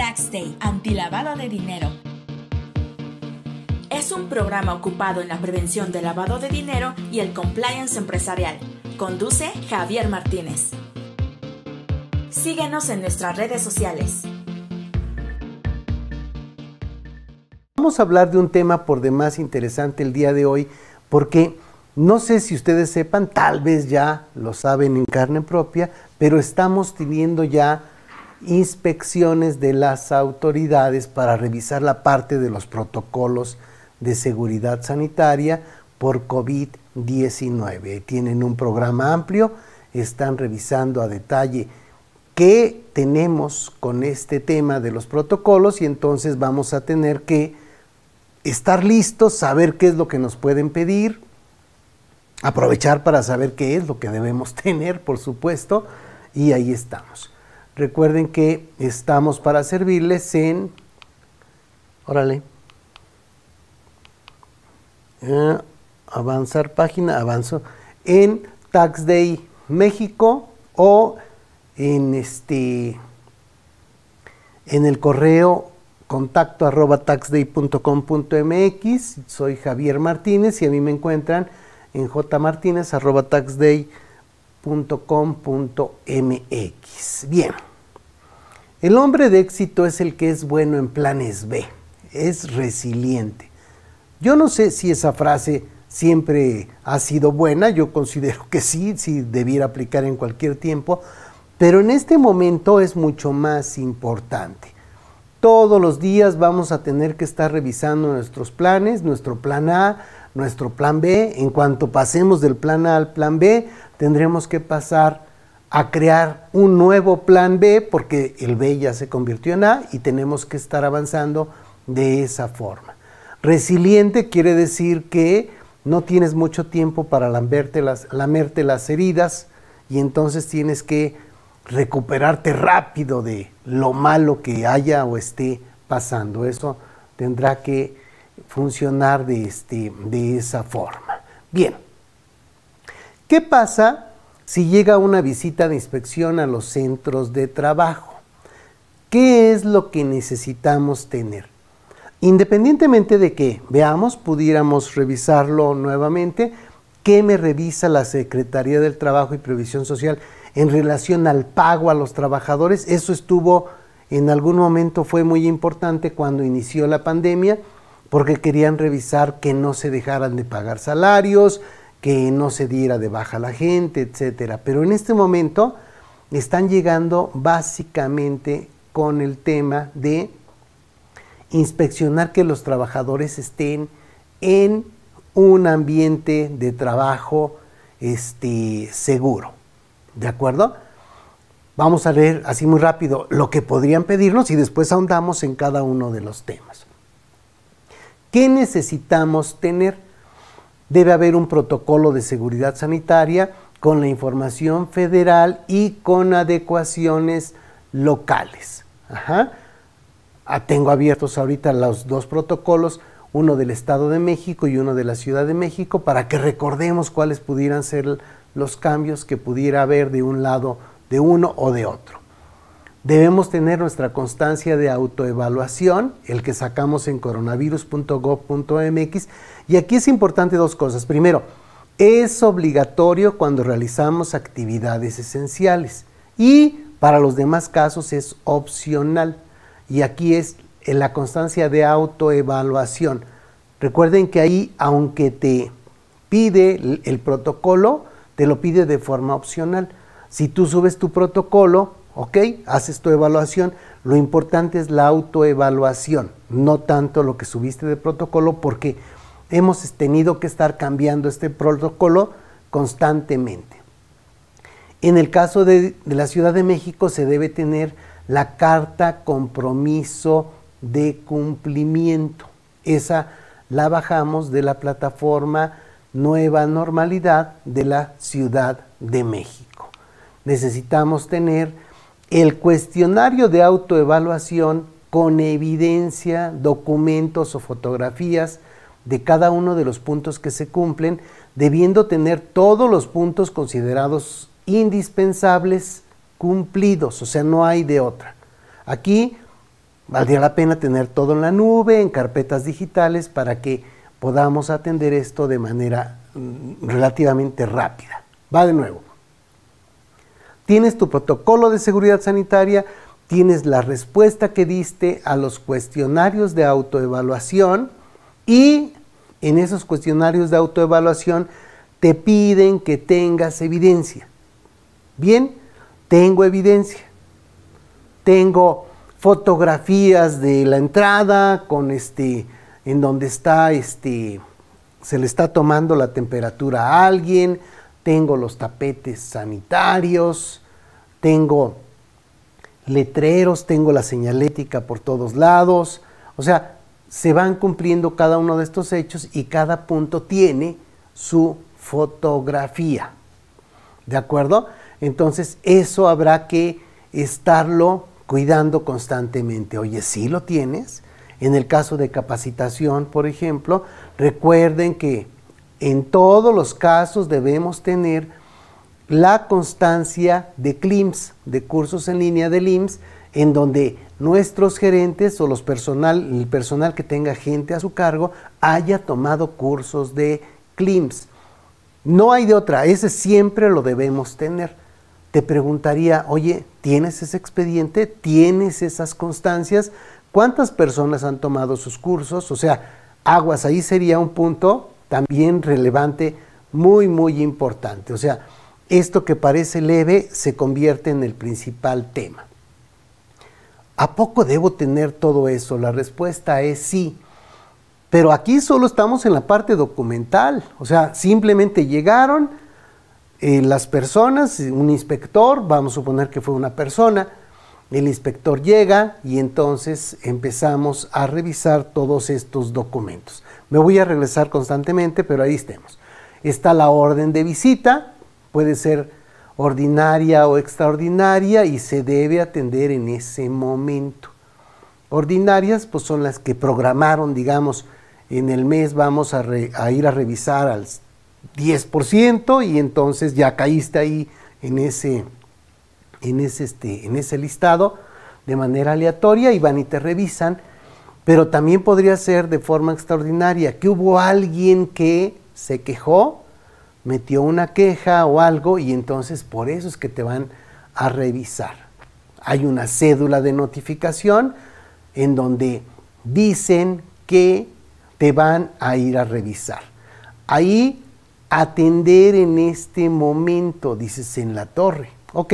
Tax Day, antilavado de dinero. Es un programa ocupado en la prevención del lavado de dinero y el compliance empresarial. Conduce Javier Martínez. Síguenos en nuestras redes sociales. Vamos a hablar de un tema por demás interesante el día de hoy, porque no sé si ustedes sepan, tal vez ya lo saben en carne propia, pero estamos teniendo ya inspecciones de las autoridades para revisar la parte de los protocolos de seguridad sanitaria por COVID-19. Tienen un programa amplio, están revisando a detalle qué tenemos con este tema de los protocolos y entonces vamos a tener que estar listos, saber qué es lo que nos pueden pedir, aprovechar para saber qué es lo que debemos tener, por supuesto, y ahí estamos. Recuerden que estamos para servirles en, avanzar página, avanzo, en Tax Day México o en el correo contacto@taxday.com.mx. Soy Javier Martínez y a mí me encuentran en jmartinez@taxday.com.mx. Bien, el hombre de éxito es el que es bueno en planes B, es resiliente. Yo no sé si esa frase siempre ha sido buena, yo considero que sí debiera aplicar en cualquier tiempo, pero en este momento es mucho más importante. Todos los días vamos a tener que estar revisando nuestros planes, nuestro plan A, nuestro plan B. En cuanto pasemos del plan A al plan B, tendremos que pasar a crear un nuevo plan B porque el B ya se convirtió en A y tenemos que estar avanzando de esa forma. Resiliente quiere decir que no tienes mucho tiempo para lamerte las heridas y entonces tienes que recuperarte rápido de lo malo que haya o esté pasando. Eso tendrá que funcionar de esa forma. Bien, ¿qué pasa si llega una visita de inspección a los centros de trabajo? ¿Qué es lo que necesitamos tener? Independientemente de que veamos, pudiéramos revisarlo nuevamente, ¿qué me revisa la Secretaría del Trabajo y Previsión Social en relación al pago a los trabajadores? Eso estuvo, en algún momento fue muy importante cuando inició la pandemia, porque querían revisar que no se dejaran de pagar salarios, que no se diera de baja a la gente, etcétera. Pero en este momento están llegando básicamente con el tema de inspeccionar que los trabajadores estén en un ambiente de trabajo seguro. ¿De acuerdo? Vamos a leer así muy rápido lo que podrían pedirnos y después ahondamos en cada uno de los temas. ¿Qué necesitamos tener? Debe haber un protocolo de seguridad sanitaria con la información federal y con adecuaciones locales. Tengo abiertos ahorita los dos protocolos, uno del Estado de México y uno de la Ciudad de México, para que recordemos cuáles pudieran ser los cambios que pudiera haber de un lado, de uno o de otro. Debemos tener nuestra constancia de autoevaluación, el que sacamos en coronavirus.gov.mx, y aquí es importante dos cosas. Primero, es obligatorio cuando realizamos actividades esenciales y para los demás casos es opcional. Y aquí es la constancia de autoevaluación. Recuerden que ahí, aunque te pide el protocolo, te lo pide de forma opcional. Si tú subes tu protocolo, ok, haces tu evaluación, lo importante es la autoevaluación, no tanto lo que subiste de protocolo, porque hemos tenido que estar cambiando este protocolo constantemente. En el caso de la Ciudad de México se debe tener la carta compromiso de cumplimiento. Esa la bajamos de la plataforma Nueva Normalidad de la Ciudad de México. Necesitamos tener el cuestionario de autoevaluación con evidencia, documentos o fotografías de cada uno de los puntos que se cumplen, debiendo tener todos los puntos considerados indispensables cumplidos, o sea, no hay de otra. Aquí valdría la pena tener todo en la nube, en carpetas digitales, para que podamos atender esto de manera relativamente rápida. Va de nuevo. Tienes tu protocolo de seguridad sanitaria, tienes la respuesta que diste a los cuestionarios de autoevaluación y en esos cuestionarios de autoevaluación te piden que tengas evidencia. Bien, tengo evidencia. Tengo fotografías de la entrada con en donde está se le está tomando la temperatura a alguien, tengo los tapetes sanitarios, tengo letreros, tengo la señalética por todos lados. O sea, se van cumpliendo cada uno de estos hechos y cada punto tiene su fotografía. ¿De acuerdo? Entonces, eso habrá que estarlo cuidando constantemente. Oye, ¿sí lo tienes? En el caso de capacitación, por ejemplo, recuerden que en todos los casos debemos tener la constancia de CLIMS, de cursos en línea del IMSS, en donde nuestros gerentes o el personal que tenga gente a su cargo haya tomado cursos de CLIMS. No hay de otra, ese siempre lo debemos tener. Te preguntaría, oye, ¿tienes ese expediente? ¿Tienes esas constancias? ¿Cuántas personas han tomado sus cursos? O sea, aguas, ahí sería un punto también relevante, muy, muy importante. O sea, esto que parece leve se convierte en el principal tema. ¿A poco debo tener todo eso? La respuesta es sí. Pero aquí solo estamos en la parte documental. O sea, simplemente llegaron las personas, un inspector, vamos a suponer que fue una persona, el inspector llega y entonces empezamos a revisar todos estos documentos. Me voy a regresar constantemente, pero ahí estemos. Está la orden de visita, puede ser ordinaria o extraordinaria y se debe atender en ese momento. Ordinarias, pues son las que programaron, digamos, en el mes vamos a ir a revisar al 10% y entonces ya caíste ahí en ese listado de manera aleatoria y van y te revisan. Pero también podría ser de forma extraordinaria, que hubo alguien que se quejó, metió una queja o algo y entonces por eso es que te van a revisar. Hay una cédula de notificación en donde dicen que te van a ir a revisar. Ahí atender en este momento, dices en la torre. Ok,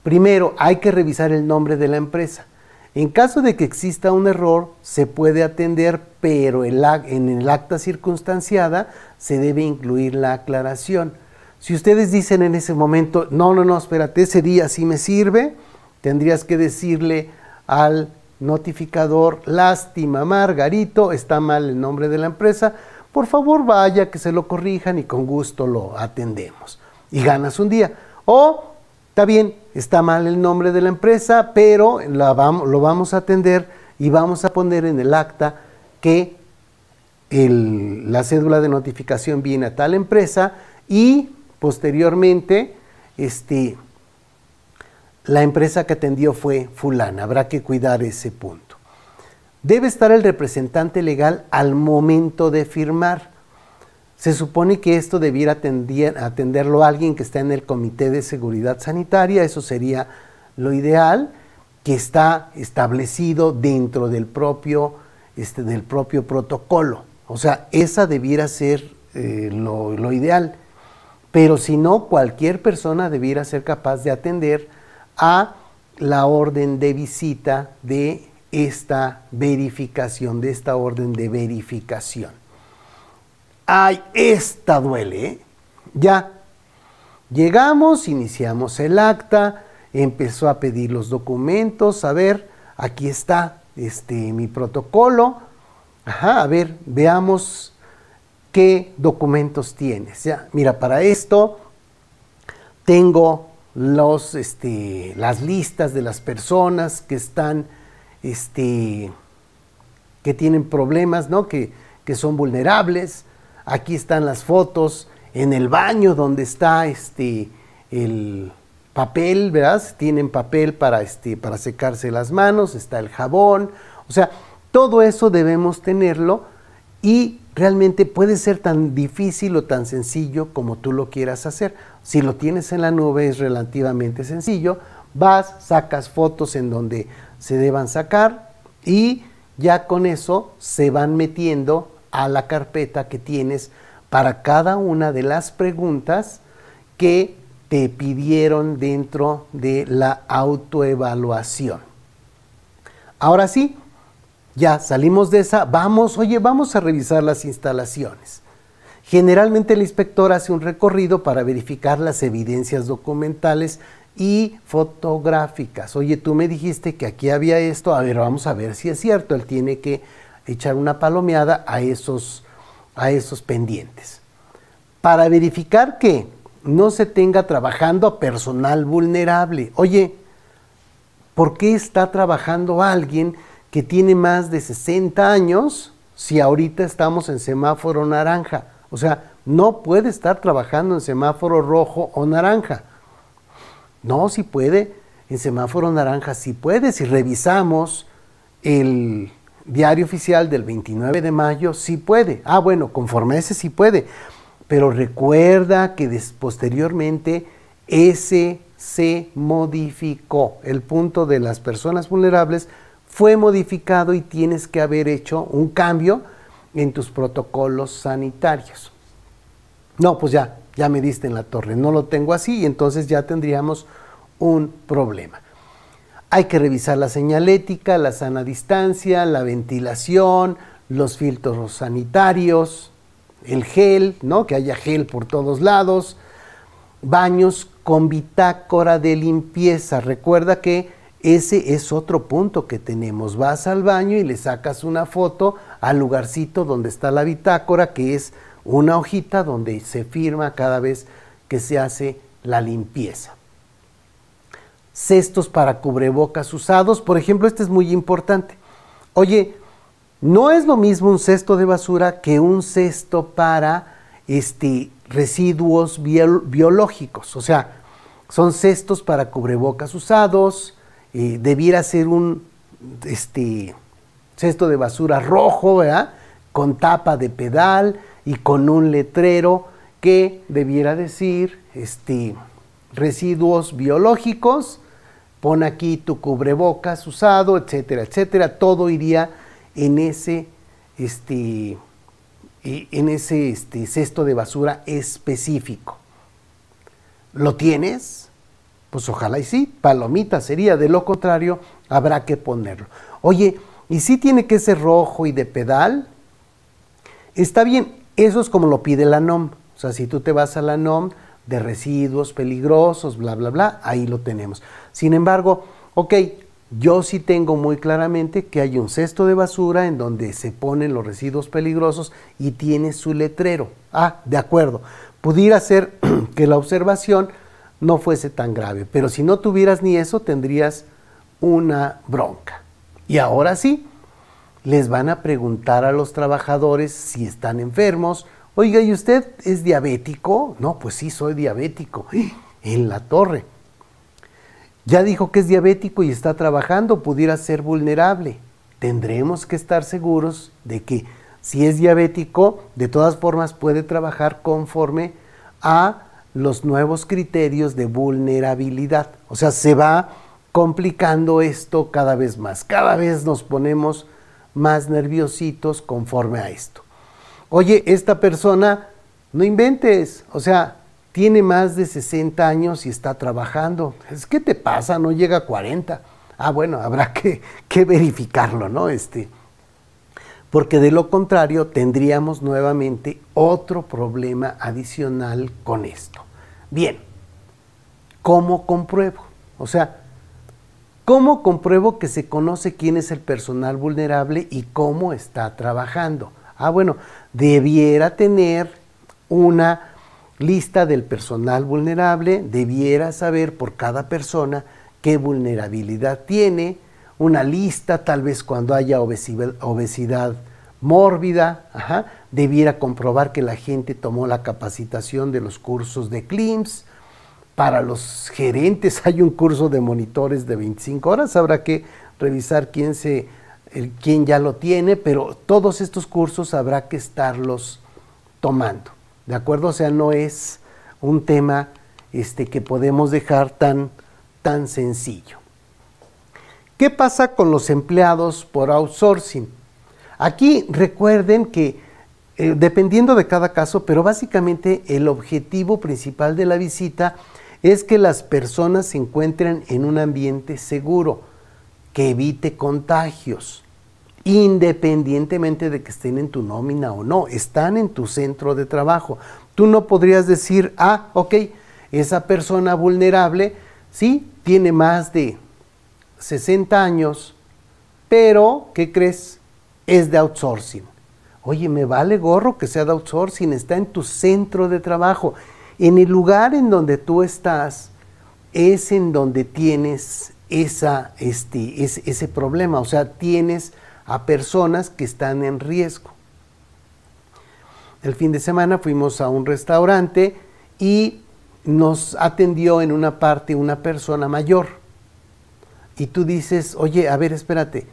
primero hay que revisar el nombre de la empresa. En caso de que exista un error, se puede atender, pero en el acta circunstanciada se debe incluir la aclaración. Si ustedes dicen en ese momento, no, espérate, ese día sí me sirve, tendrías que decirle al notificador, lástima Margarito, está mal el nombre de la empresa, por favor vaya que se lo corrijan y con gusto lo atendemos. Y ganas un día. O, está bien, está mal el nombre de la empresa, pero lo vamos a atender y vamos a poner en el acta que la cédula de notificación viene a tal empresa y posteriormente la empresa que atendió fue fulana. Habrá que cuidar ese punto. Debe estar el representante legal al momento de firmar. Se supone que esto debiera atenderlo alguien que está en el Comité de Seguridad Sanitaria, eso sería lo ideal, que está establecido dentro del propio protocolo. O sea, esa debiera ser lo ideal. Pero si no, cualquier persona debiera ser capaz de atender a la orden de visita de esta verificación, de esta orden de verificación. ¡Ay, esta duele! ¿Eh? Ya, llegamos, iniciamos el acta, empezó a pedir los documentos, a ver, aquí está mi protocolo. Ajá, a ver, veamos qué documentos tienes. Ya, mira, para esto tengo las listas de las personas que están, que tienen problemas, ¿no? Que son vulnerables. Aquí están las fotos en el baño donde está papel, ¿verdad? Tienen papel para secarse las manos, está el jabón, o sea, todo eso debemos tenerlo y realmente puede ser tan difícil o tan sencillo como tú lo quieras hacer. Si lo tienes en la nube es relativamente sencillo, vas, sacas fotos en donde se deban sacar y ya con eso se van metiendo a la carpeta que tienes para cada una de las preguntas que te pidieron dentro de la autoevaluación. Ahora sí, ya salimos de esa, vamos a revisar las instalaciones. Generalmente el inspector hace un recorrido para verificar las evidencias documentales y fotográficas. Oye, tú me dijiste que aquí había esto, a ver, vamos a ver si es cierto. Él tiene que echar una palomeada a esos pendientes. Para verificar que no se tenga trabajando a personal vulnerable. Oye, ¿por qué está trabajando alguien que tiene más de 60 años si ahorita estamos en semáforo naranja? O sea, no puede estar trabajando en semáforo rojo o naranja. No, sí puede. En semáforo naranja sí puede. Si revisamos el diario oficial del 29 de mayo, sí puede. Ah, bueno, conforme a ese sí puede. Pero recuerda que posteriormente ese se modificó. El punto de las personas vulnerables fue modificado y tienes que haber hecho un cambio en tus protocolos sanitarios. No, pues ya me diste en la torre, no lo tengo así y entonces ya tendríamos un problema. Hay que revisar la señalética, la sana distancia, la ventilación, los filtros sanitarios, el gel, ¿no? Que haya gel por todos lados, baños con bitácora de limpieza. Recuerda que ese es otro punto que tenemos. Vas al baño y le sacas una foto al lugarcito donde está la bitácora, que es una hojita donde se firma cada vez que se hace la limpieza. Cestos para cubrebocas usados, por ejemplo, este es muy importante. Oye, no es lo mismo un cesto de basura que un cesto para residuos biológicos. O sea, son cestos para cubrebocas usados, debiera ser un cesto de basura rojo, ¿verdad? Con tapa de pedal y con un letrero que debiera decir residuos biológicos, pon aquí tu cubrebocas usado, etcétera, etcétera. Todo iría en ese cesto de basura específico. ¿Lo tienes? Pues ojalá y sí, palomita sería, de lo contrario habrá que ponerlo. Oye, ¿y si tiene que ser rojo y de pedal? Está bien, eso es como lo pide la NOM. O sea, si tú te vas a la NOM de residuos peligrosos, bla, bla, bla, ahí lo tenemos. Sin embargo, ok, yo sí tengo muy claramente que hay un cesto de basura en donde se ponen los residuos peligrosos y tiene su letrero. Ah, de acuerdo, pudiera ser que la observación no fuese tan grave, pero si no tuvieras ni eso, tendrías una bronca. Y ahora sí, les van a preguntar a los trabajadores si están enfermos. Oiga, ¿y usted es diabético? No, pues sí, soy diabético. En la torre. Ya dijo que es diabético y está trabajando, pudiera ser vulnerable. Tendremos que estar seguros de que si es diabético, de todas formas puede trabajar conforme a los nuevos criterios de vulnerabilidad. O sea, se va complicando esto cada vez más. Cada vez nos ponemos más nerviositos conforme a esto. Oye, esta persona, no inventes, o sea, tiene más de 60 años y está trabajando. ¿Qué te pasa? No llega a 40. Ah, bueno, habrá que verificarlo, ¿no? Porque de lo contrario tendríamos nuevamente otro problema adicional con esto. Bien, ¿cómo compruebo? O sea, ¿cómo compruebo que se conoce quién es el personal vulnerable y cómo está trabajando? Ah, bueno, debiera tener una lista del personal vulnerable, debiera saber por cada persona qué vulnerabilidad tiene, una lista tal vez cuando haya obesidad mórbida, debiera comprobar que la gente tomó la capacitación de los cursos de CLIMS Para los gerentes hay un curso de monitores de 25 horas, habrá que revisar quién ya lo tiene, pero todos estos cursos habrá que estarlos tomando, ¿de acuerdo? O sea, no es un tema que podemos dejar tan sencillo. ¿Qué pasa con los empleados por outsourcing? Aquí recuerden que dependiendo de cada caso, pero básicamente el objetivo principal de la visita es que las personas se encuentren en un ambiente seguro, que evite contagios, independientemente de que estén en tu nómina o no, están en tu centro de trabajo. Tú no podrías decir, ok, esa persona vulnerable, sí, tiene más de 60 años, pero, ¿qué crees? Es de outsourcing. Oye, me vale gorro que sea de outsourcing, está en tu centro de trabajo. En el lugar en donde tú estás es en donde tienes ese problema, o sea, tienes a personas que están en riesgo. El fin de semana fuimos a un restaurante y nos atendió en una parte una persona mayor. Y tú dices, oye, a ver, espérate,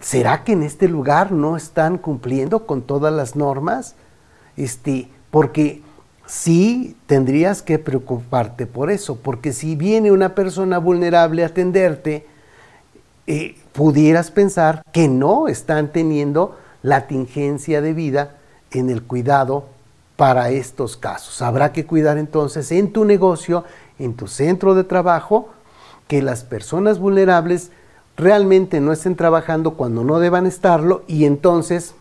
¿será que en este lugar no están cumpliendo con todas las normas? Porque sí tendrías que preocuparte por eso, porque si viene una persona vulnerable a atenderte, pudieras pensar que no están teniendo la tingencia de vida en el cuidado para estos casos. Habrá que cuidar entonces en tu negocio, en tu centro de trabajo, que las personas vulnerables realmente no estén trabajando cuando no deban estarlo y entonces,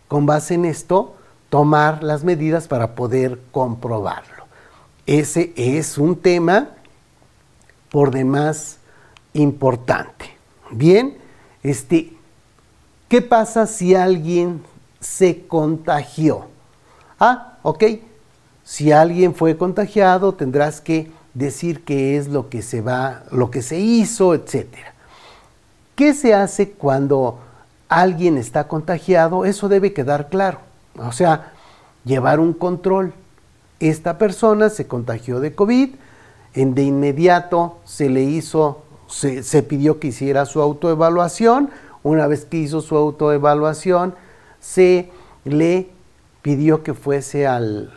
con base en esto, tomar las medidas para poder comprobarlo. Ese es un tema por demás importante. Bien, ¿qué pasa si alguien se contagió? Ok, si alguien fue contagiado, tendrás que decir qué es lo que se hizo, etcétera. ¿Qué se hace cuando alguien está contagiado? Eso debe quedar claro. O sea, llevar un control. Esta persona se contagió de COVID, de inmediato se pidió que hiciera su autoevaluación. Una vez que hizo su autoevaluación, se le pidió que fuese al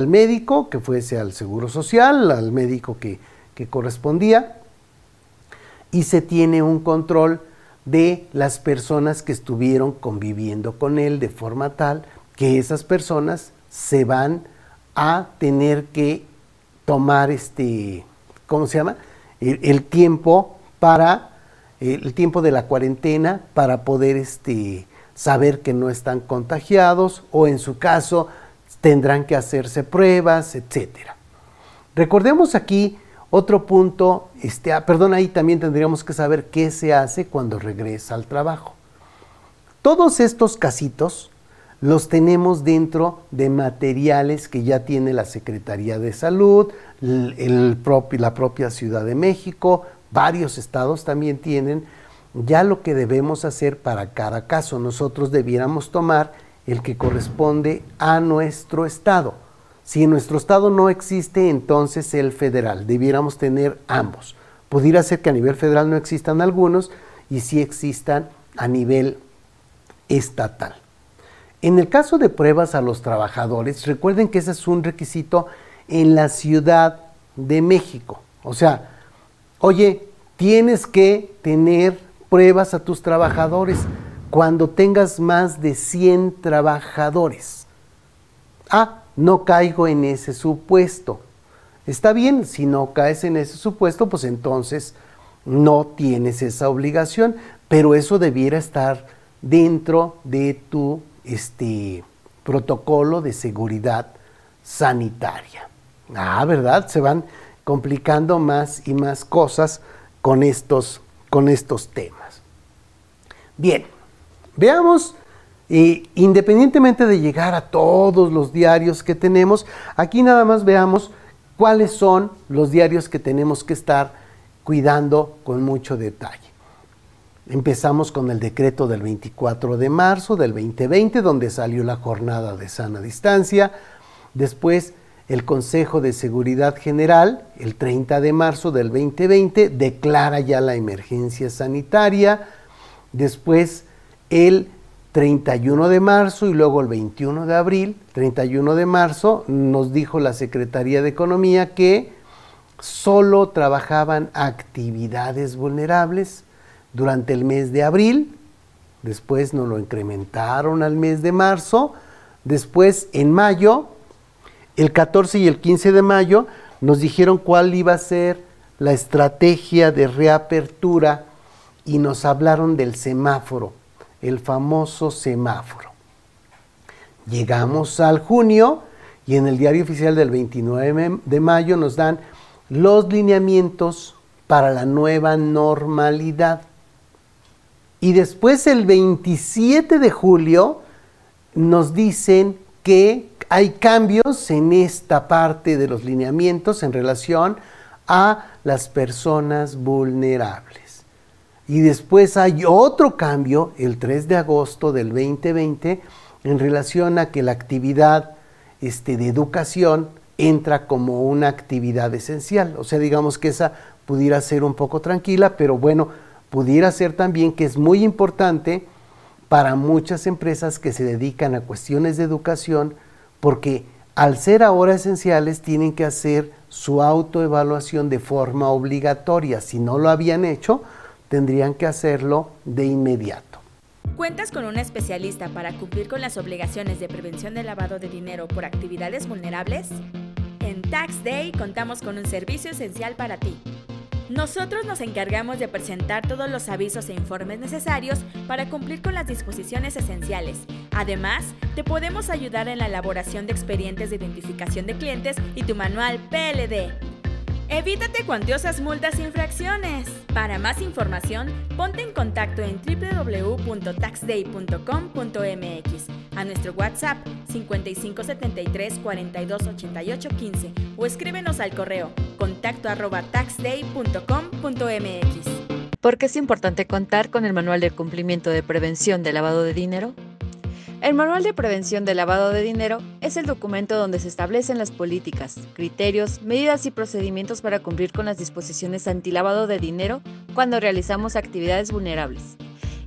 médico, que fuese al Seguro Social, al médico que correspondía, y se tiene un control de las personas que estuvieron conviviendo con él de forma tal que esas personas se van a tener que tomar ¿cómo se llama? El tiempo de la cuarentena para poder saber que no están contagiados, o en su caso tendrán que hacerse pruebas, etcétera. Recordemos aquí otro punto, ahí también tendríamos que saber qué se hace cuando regresa al trabajo. Todos estos casitos los tenemos dentro de materiales que ya tiene la Secretaría de Salud, la propia Ciudad de México, varios estados también tienen. Ya lo que debemos hacer para cada caso, nosotros debiéramos tomar el que corresponde a nuestro estado. Si en nuestro estado no existe, entonces el federal, debiéramos tener ambos. Pudiera ser que a nivel federal no existan algunos y sí existan a nivel estatal. En el caso de pruebas a los trabajadores, recuerden que ese es un requisito en la Ciudad de México. O sea, oye, tienes que tener pruebas a tus trabajadores cuando tengas más de 100 trabajadores. No caigo en ese supuesto. Está bien, si no caes en ese supuesto, pues entonces no tienes esa obligación, pero eso debiera estar dentro de tu protocolo de seguridad sanitaria. ¿Verdad? Se van complicando más y más cosas con estos temas. Bien, veamos, independientemente de llegar a todos los diarios que tenemos, aquí nada más veamos cuáles son los diarios que tenemos que estar cuidando con mucho detalle. Empezamos con el decreto del 24 de marzo del 2020, donde salió la jornada de sana distancia. Después, el Consejo de Seguridad General, el 30 de marzo del 2020, declara ya la emergencia sanitaria. Después, el 31 de marzo y luego el 21 de abril, 31 de marzo, nos dijo la Secretaría de Economía que solo trabajaban actividades vulnerables durante el mes de abril. Después nos lo incrementaron al mes de marzo. Después, en mayo, el 14 y el 15 de mayo, nos dijeron cuál iba a ser la estrategia de reapertura y nos hablaron del semáforo, el famoso semáforo. Llegamos al junio y en el Diario Oficial del 29 de mayo nos dan los lineamientos para la nueva normalidad. Y después el 27 de julio nos dicen que hay cambios en esta parte de los lineamientos en relación a las personas vulnerables. Y después hay otro cambio, el 3 de agosto del 2020, en relación a que la actividad de educación entra como una actividad esencial. O sea, digamos que esa pudiera ser un poco tranquila, pero bueno, pudiera ser también que es muy importante para muchas empresas que se dedican a cuestiones de educación, porque al ser ahora esenciales tienen que hacer su autoevaluación de forma obligatoria. Si no lo habían hecho, tendrían que hacerlo de inmediato. ¿Cuentas con un especialista para cumplir con las obligaciones de prevención del lavado de dinero por actividades vulnerables? En Tax Day contamos con un servicio esencial para ti. Nosotros nos encargamos de presentar todos los avisos e informes necesarios para cumplir con las disposiciones esenciales. Además, te podemos ayudar en la elaboración de expedientes de identificación de clientes y tu manual PLD. Evítate cuantiosas multas e infracciones. Para más información, ponte en contacto en www.taxday.com.mx, a nuestro WhatsApp 5573 42 88 15 o escríbenos al correo contacto@taxday.com.mx. ¿Por qué es importante contar con el Manual de Cumplimiento de Prevención de Lavado de Dinero? El Manual de Prevención de Lavado de Dinero es el documento donde se establecen las políticas, criterios, medidas y procedimientos para cumplir con las disposiciones antilavado de dinero cuando realizamos actividades vulnerables.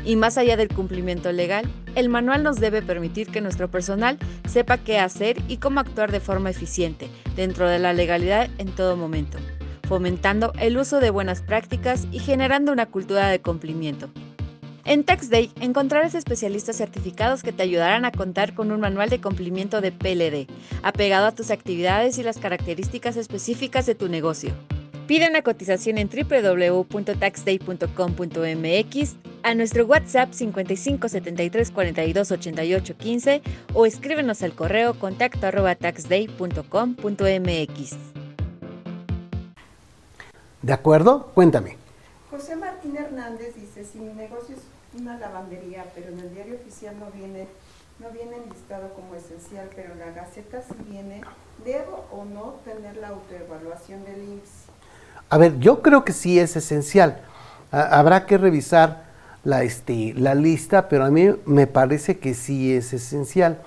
Y más allá del cumplimiento legal, el manual nos debe permitir que nuestro personal sepa qué hacer y cómo actuar de forma eficiente, dentro de la legalidad en todo momento, fomentando el uso de buenas prácticas y generando una cultura de cumplimiento. En Tax Day encontrarás especialistas certificados que te ayudarán a contar con un manual de cumplimiento de PLD, apegado a tus actividades y las características específicas de tu negocio. Pide una cotización en www.taxday.com.mx, a nuestro WhatsApp 55 73 42 88 15 o escríbenos al correo contacto@taxday.com.mx. ¿De acuerdo? Cuéntame. José Martín Hernández dice, si mi negocio es una lavandería, pero en el Diario Oficial no viene listado como esencial, pero en la Gaceta sí viene, ¿debo o no tener la autoevaluación del IMSS? A ver, yo creo que sí es esencial. Habrá que revisar la lista, pero a mí me parece que sí es esencial.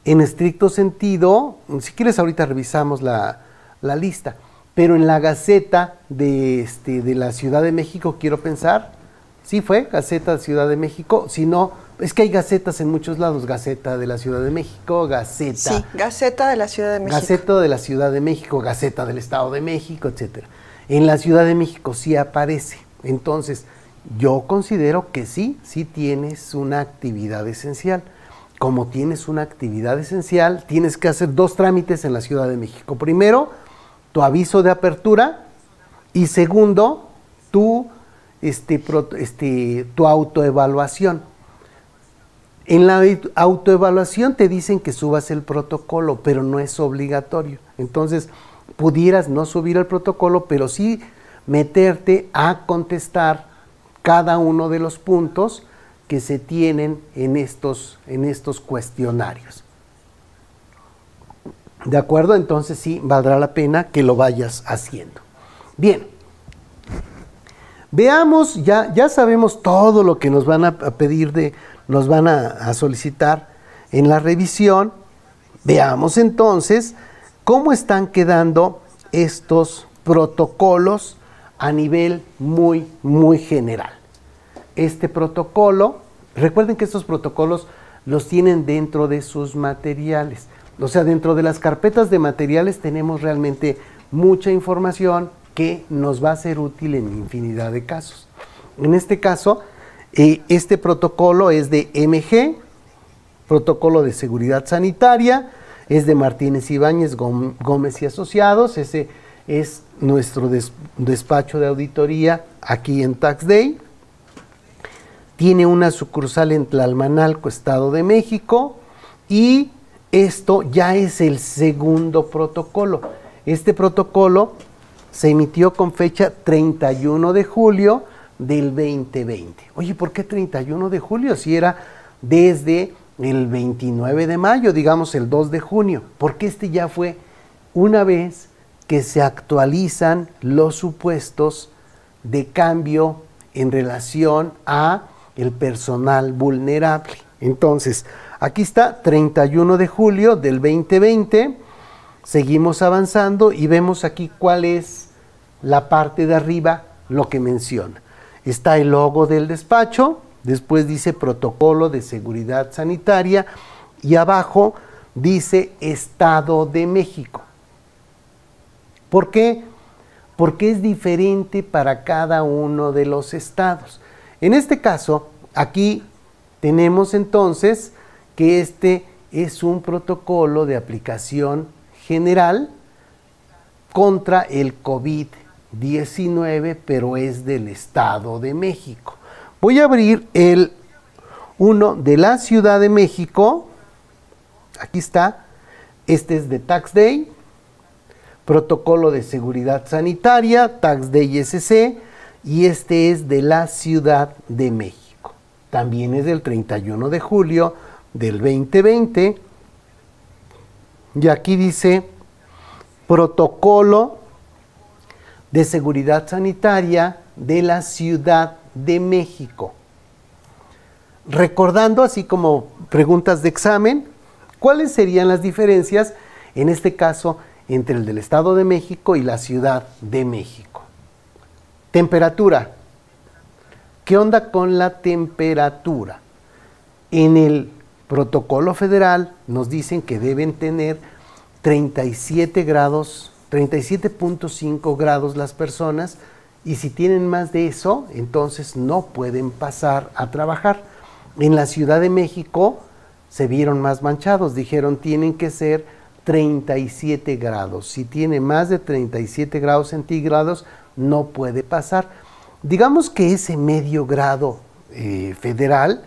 En estricto sentido, si quieres ahorita revisamos la lista, pero en la Gaceta de la Ciudad de México, quiero pensar, sí fue Gaceta de Ciudad de México, si no, es que hay gacetas en muchos lados, Gaceta de la Ciudad de México, Gaceta. Sí, Gaceta de la Ciudad de México. Gaceta de la Ciudad de México, Gaceta del Estado de México, etcétera. En la Ciudad de México sí aparece. Entonces, yo considero que sí tienes una actividad esencial. Como tienes una actividad esencial, tienes que hacer dos trámites en la Ciudad de México. Primero, tu aviso de apertura y segundo, tu autoevaluación. En la autoevaluación te dicen que subas el protocolo, pero no es obligatorio. Entonces, pudieras no subir el protocolo, pero sí meterte a contestar cada uno de los puntos que se tienen en estos cuestionarios. ¿De acuerdo? Entonces sí, valdrá la pena que lo vayas haciendo. Bien. Veamos, ya sabemos todo lo que nos van a pedir, nos van a solicitar en la revisión. Veamos entonces ¿Cómo están quedando estos protocolos a nivel muy general? Este protocolo, recuerden que estos protocolos los tienen dentro de sus materiales. O sea, dentro de las carpetas de materiales tenemos realmente mucha información que nos va a ser útil en infinidad de casos. En este caso, este protocolo es de MG, Protocolo de Seguridad Sanitaria, es de Martínez Ibáñez Gómez y Asociados. Ese es nuestro despacho de auditoría aquí en Tax Day. Tiene una sucursal en Tlalmanalco, Estado de México, y esto ya es el segundo protocolo. Este protocolo se emitió con fecha 31 de julio del 2020. Oye, ¿por qué 31 de julio? Si era desde el 29 de mayo, digamos el 2 de junio. Porque este ya fue una vez que se actualizan los supuestos de cambio en relación a el personal vulnerable. Entonces, aquí está, 31 de julio del 2020, seguimos avanzando y vemos aquí cuál es la parte de arriba, lo que menciona. Está el logo del despacho, después dice Protocolo de Seguridad Sanitaria y abajo dice Estado de México. ¿Por qué? Porque es diferente para cada uno de los estados. En este caso, aquí tenemos entonces que este es un protocolo de aplicación general contra el COVID-19, pero es del Estado de México. Voy a abrir el uno de la Ciudad de México. Aquí está. Este es de Tax Day. Protocolo de Seguridad Sanitaria, Tax Day SC. Y este es de la Ciudad de México. También es del 31 de julio del 2020. Y aquí dice Protocolo de Seguridad Sanitaria de la Ciudad de México. Recordando, así como preguntas de examen, ¿cuáles serían las diferencias, en este caso, entre el del Estado de México y la Ciudad de México? Temperatura. ¿Qué onda con la temperatura? En el protocolo federal nos dicen que deben tener 37 grados, 37.5 grados las personas, y si tienen más de eso, entonces no pueden pasar a trabajar. En la Ciudad de México se vieron más manchados, dijeron tienen que ser 37 grados. Si tiene más de 37 grados centígrados, no puede pasar. Digamos que ese medio grado federal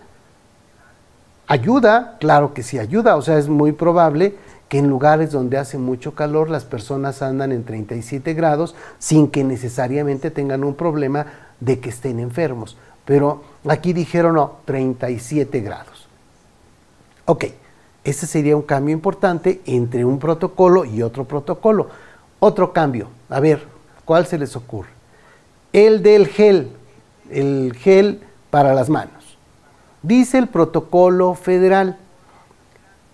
ayuda, claro que sí ayuda, o sea, es muy probable que en lugares donde hace mucho calor las personas andan en 37 grados sin que necesariamente tengan un problema de que estén enfermos. Pero aquí dijeron no, 37 grados. Ok, ese sería un cambio importante entre un protocolo y otro protocolo. Otro cambio, a ver, ¿cuál se les ocurre? El del gel, el gel para las manos. Dice el protocolo federal,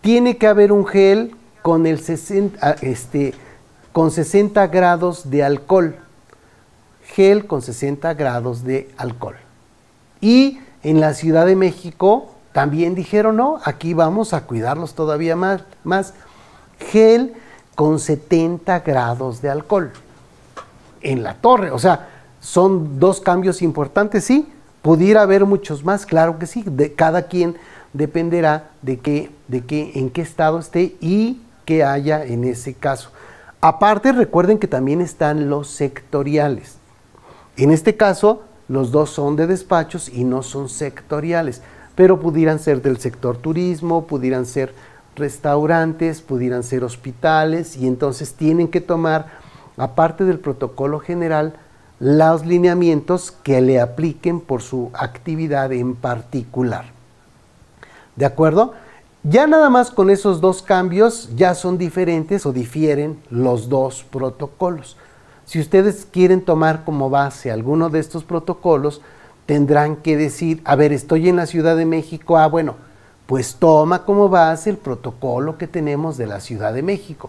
tiene que haber un gel con, con 60 grados de alcohol. Gel con 60 grados de alcohol. Y en la Ciudad de México también dijeron, no, aquí vamos a cuidarlos todavía más. Gel con 70 grados de alcohol. En la torre, o sea, son dos cambios importantes, sí. ¿Pudiera haber muchos más? Claro que sí. De cada quien dependerá en qué estado esté y qué haya en ese caso. Aparte, recuerden que también están los sectoriales. En este caso, los dos son de despachos y no son sectoriales, pero pudieran ser del sector turismo, pudieran ser restaurantes, pudieran ser hospitales, y entonces tienen que tomar, aparte del protocolo general, los lineamientos que le apliquen por su actividad en particular. ¿De acuerdo? Ya nada más con esos dos cambios ya son diferentes o difieren los dos protocolos. Si ustedes quieren tomar como base alguno de estos protocolos, tendrán que decir, a ver, estoy en la Ciudad de México, bueno, pues toma como base el protocolo que tenemos de la Ciudad de México.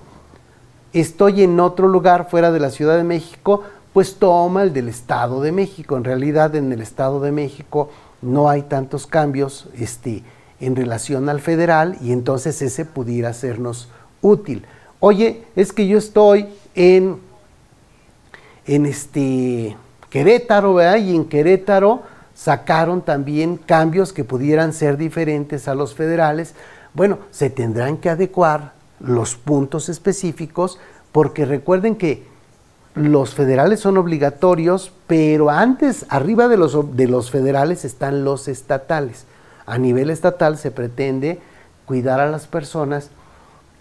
estoy en otro lugar fuera de la Ciudad de México, pues toma el del Estado de México. En realidad en el Estado de México no hay tantos cambios en relación al federal, y entonces ese pudiera sernos útil. Oye, es que yo estoy en Querétaro, ¿verdad? Y en Querétaro sacaron también cambios que pudieran ser diferentes a los federales. Bueno, se tendrán que adecuar los puntos específicos, porque recuerden que los federales son obligatorios, pero antes, arriba de los federales están los estatales. A nivel estatal se pretende cuidar a las personas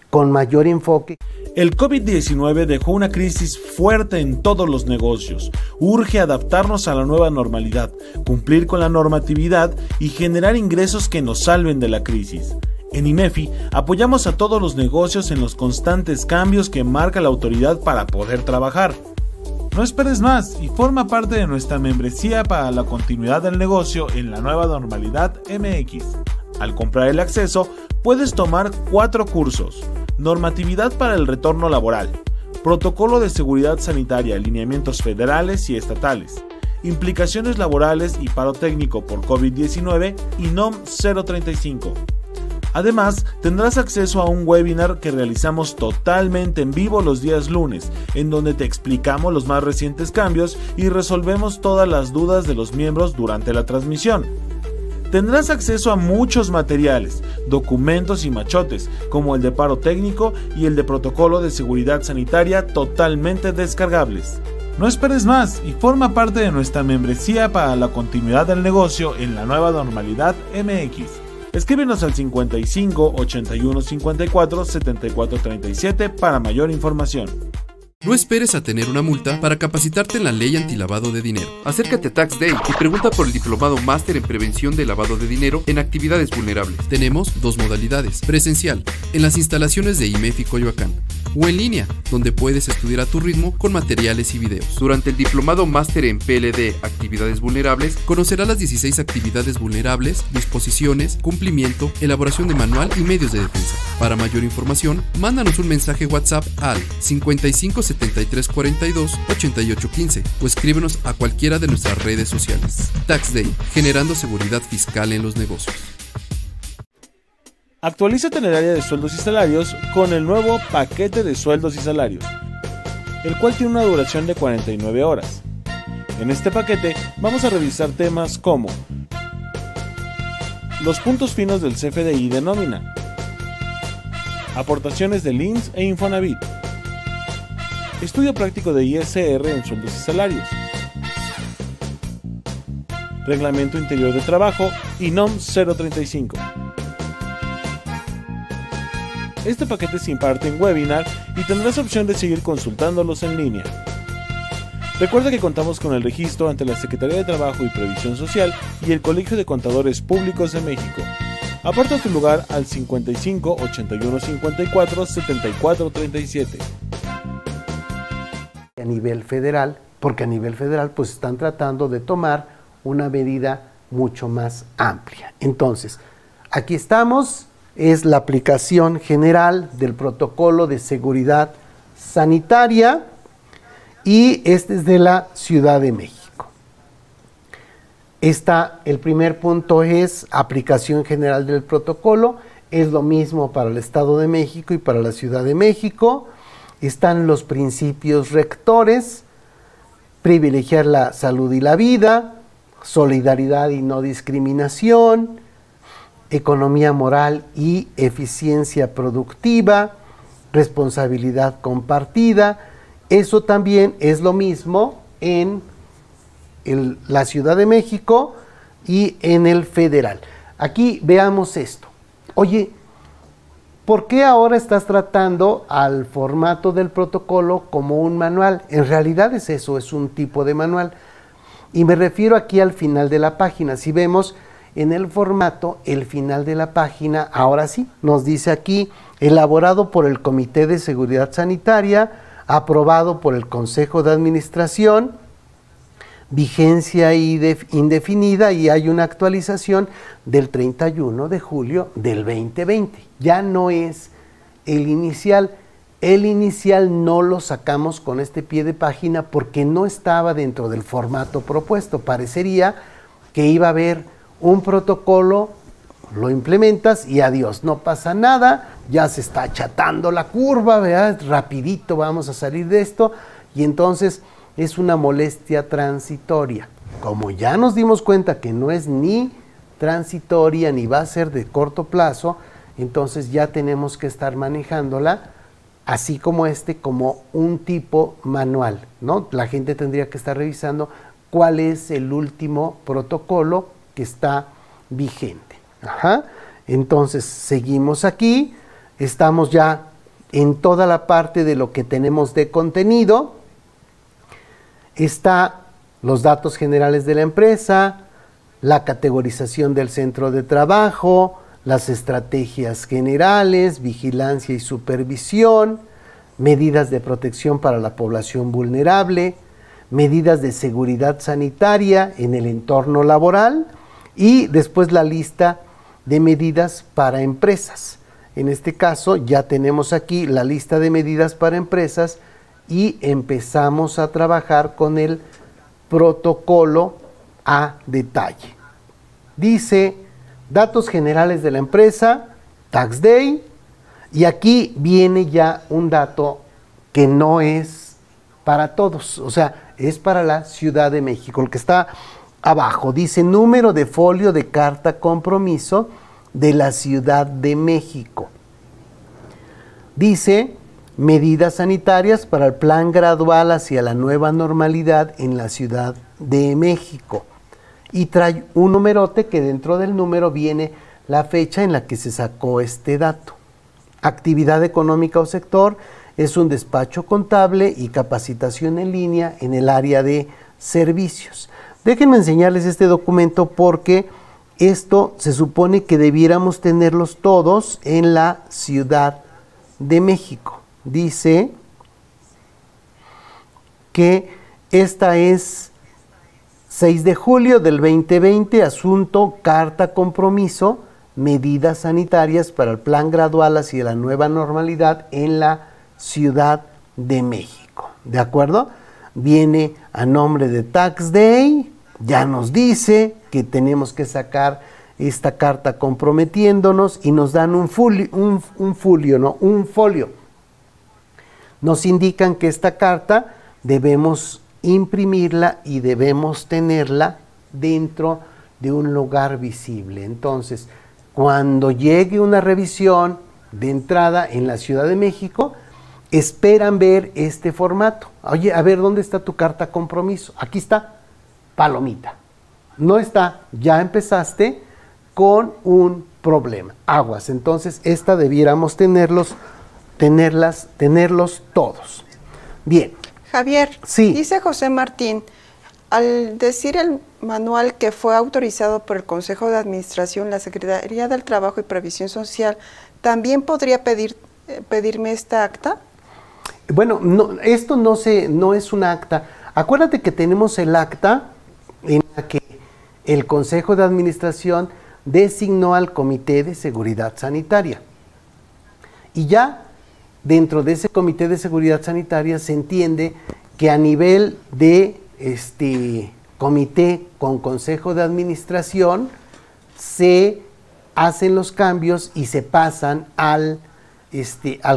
con mayor enfoque. El COVID-19 dejó una crisis fuerte en todos los negocios. Urge adaptarnos a la nueva normalidad, cumplir con la normatividad y generar ingresos que nos salven de la crisis. En IMEFI apoyamos a todos los negocios en los constantes cambios que marca la autoridad para poder trabajar. No esperes más y forma parte de nuestra membresía para la continuidad del negocio en la nueva normalidad MX. Al comprar el acceso, puedes tomar 4 cursos: normatividad para el retorno laboral, protocolo de seguridad sanitaria, lineamientos federales y estatales, implicaciones laborales y paro técnico por COVID-19 y NOM 035. Además, tendrás acceso a un webinar que realizamos totalmente en vivo los días lunes, en donde te explicamos los más recientes cambios y resolvemos todas las dudas de los miembros durante la transmisión. Tendrás acceso a muchos materiales, documentos y machotes, como el de paro técnico y el de protocolo de seguridad sanitaria, totalmente descargables. No esperes más y forma parte de nuestra membresía para la continuidad del negocio en la nueva normalidad MX. Escríbenos al 55 81 54 74 37 para mayor información. No esperes a tener una multa para capacitarte en la ley antilavado de dinero. Acércate a Tax Day y pregunta por el diplomado máster en prevención de lavado de dinero en actividades vulnerables. Tenemos 2 modalidades: presencial, en las instalaciones de IMEFI Coyoacán, o en línea, donde puedes estudiar a tu ritmo con materiales y videos. Durante el diplomado máster en PLD Actividades Vulnerables, conocerás las 16 actividades vulnerables, disposiciones, cumplimiento, elaboración de manual y medios de defensa. Para mayor información, mándanos un mensaje WhatsApp al 55 73 42 88 15 o escríbenos a cualquiera de nuestras redes sociales. Tax Day, generando seguridad fiscal en los negocios. Actualízate en el área de sueldos y salarios con el nuevo paquete de sueldos y salarios, el cual tiene una duración de 49 horas. En este paquete vamos a revisar temas como los puntos finos del CFDI de nómina, aportaciones del INSS e Infonavit, estudio práctico de ISR en sueldos y salarios, reglamento interior de trabajo y NOM 035. Este paquete se imparte en webinar y tendrás opción de seguir consultándolos en línea. Recuerda que contamos con el registro ante la Secretaría de Trabajo y Previsión Social y el Colegio de Contadores Públicos de México. Aparta tu lugar al 55 81 54 74 37. A nivel federal, porque a nivel federal pues están tratando de tomar una medida mucho más amplia. Entonces, aquí estamos. Es la aplicación general del protocolo de seguridad sanitaria y este es de la Ciudad de México. El primer punto es aplicación general del protocolo, es lo mismo para el Estado de México y para la Ciudad de México. Están los principios rectores: privilegiar la salud y la vida, solidaridad y no discriminación, economía moral y eficiencia productiva, responsabilidad compartida. Eso también es lo mismo en la Ciudad de México y en el federal. Aquí veamos esto. Oye, ¿por qué ahora estás tratando al formato del protocolo como un manual? En realidad es eso, es un tipo de manual. Y me refiero aquí al final de la página. Si vemos en el formato, el final de la página, ahora sí, nos dice aquí: elaborado por el Comité de Seguridad Sanitaria, aprobado por el Consejo de Administración, vigencia indefinida, y hay una actualización del 31 de julio del 2020. Ya no es el inicial. El inicial no lo sacamos con este pie de página porque no estaba dentro del formato propuesto. Parecería que iba a haber un protocolo, lo implementas y adiós, no pasa nada, ya se está achatando la curva, ¿verdad? Rapidito vamos a salir de esto, y entonces es una molestia transitoria. Como ya nos dimos cuenta que no es ni transitoria ni va a ser de corto plazo, entonces ya tenemos que estar manejándola así como como un tipo manual, ¿no? La gente tendría que estar revisando cuál es el último protocolo que está vigente. Ajá. Entonces seguimos aquí, estamos ya en toda la parte de lo que tenemos de contenido. Está los datos generales de la empresa, la categorización del centro de trabajo, las estrategias generales, vigilancia y supervisión, medidas de protección para la población vulnerable, medidas de seguridad sanitaria en el entorno laboral y después la lista de medidas para empresas. En este caso ya tenemos aquí la lista de medidas para empresas y empezamos a trabajar con el protocolo a detalle. Dice datos generales de la empresa, Tax Day, y aquí viene ya un dato que no es para todos, o sea, es para la Ciudad de México, el que está abajo. Dice número de folio de carta compromiso de la Ciudad de México. Dice medidas sanitarias para el plan gradual hacia la nueva normalidad en la Ciudad de México. Y trae un numerote que dentro del número viene la fecha en la que se sacó este dato. Actividad económica o sector es un despacho contable y capacitación en línea en el área de servicios. Déjenme enseñarles este documento porque esto se supone que debiéramos tenerlos todos en la Ciudad de México. Dice que esta es 6 de julio del 2020, asunto, carta compromiso, medidas sanitarias para el plan gradual hacia la nueva normalidad en la Ciudad de México. ¿De acuerdo? Viene a nombre de Tax Day, ya nos dice que tenemos que sacar esta carta comprometiéndonos y nos dan un folio. Nos indican que esta carta debemos imprimirla y debemos tenerla dentro de un lugar visible. Entonces, cuando llegue una revisión de entrada en la Ciudad de México, esperan ver este formato. Oye, a ver, ¿dónde está tu carta compromiso? Aquí está, palomita. No está, ya empezaste con un problema. Aguas, entonces esta debiéramos tenerlos todos. Bien. Javier, sí. Dice José Martín, al decir el manual que fue autorizado por el Consejo de Administración, la Secretaría del Trabajo y Previsión Social, ¿también podría pedirme esta acta? Bueno, no, esto no es un acta. Acuérdate que tenemos el acta en la que el Consejo de Administración designó al Comité de Seguridad Sanitaria. Y ya dentro de ese Comité de Seguridad Sanitaria se entiende que a nivel de comité con Consejo de Administración se hacen los cambios y se pasan al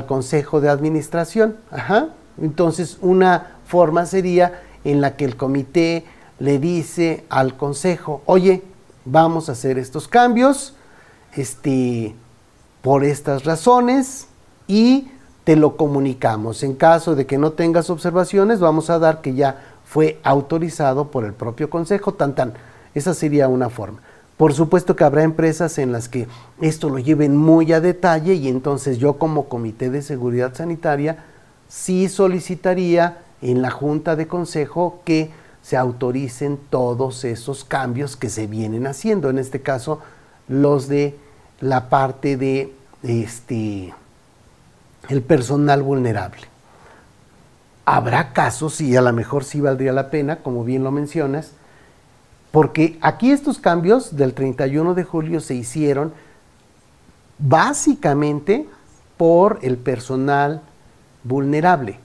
Consejo de Administración. Ajá. Entonces, una forma sería en la que el comité le dice al consejo, oye, vamos a hacer estos cambios por estas razones y te lo comunicamos. En caso de que no tengas observaciones, vamos a dar que ya fue autorizado por el propio consejo, esa sería una forma. Por supuesto que habrá empresas en las que esto lo lleven muy a detalle y entonces yo como Comité de Seguridad Sanitaria sí solicitaría en la Junta de Consejo que se autoricen todos esos cambios que se vienen haciendo. En este caso, los de la parte de el personal vulnerable. Habrá casos, y a lo mejor sí valdría la pena, como bien lo mencionas, porque aquí estos cambios del 31 de julio se hicieron básicamente por el personal vulnerable.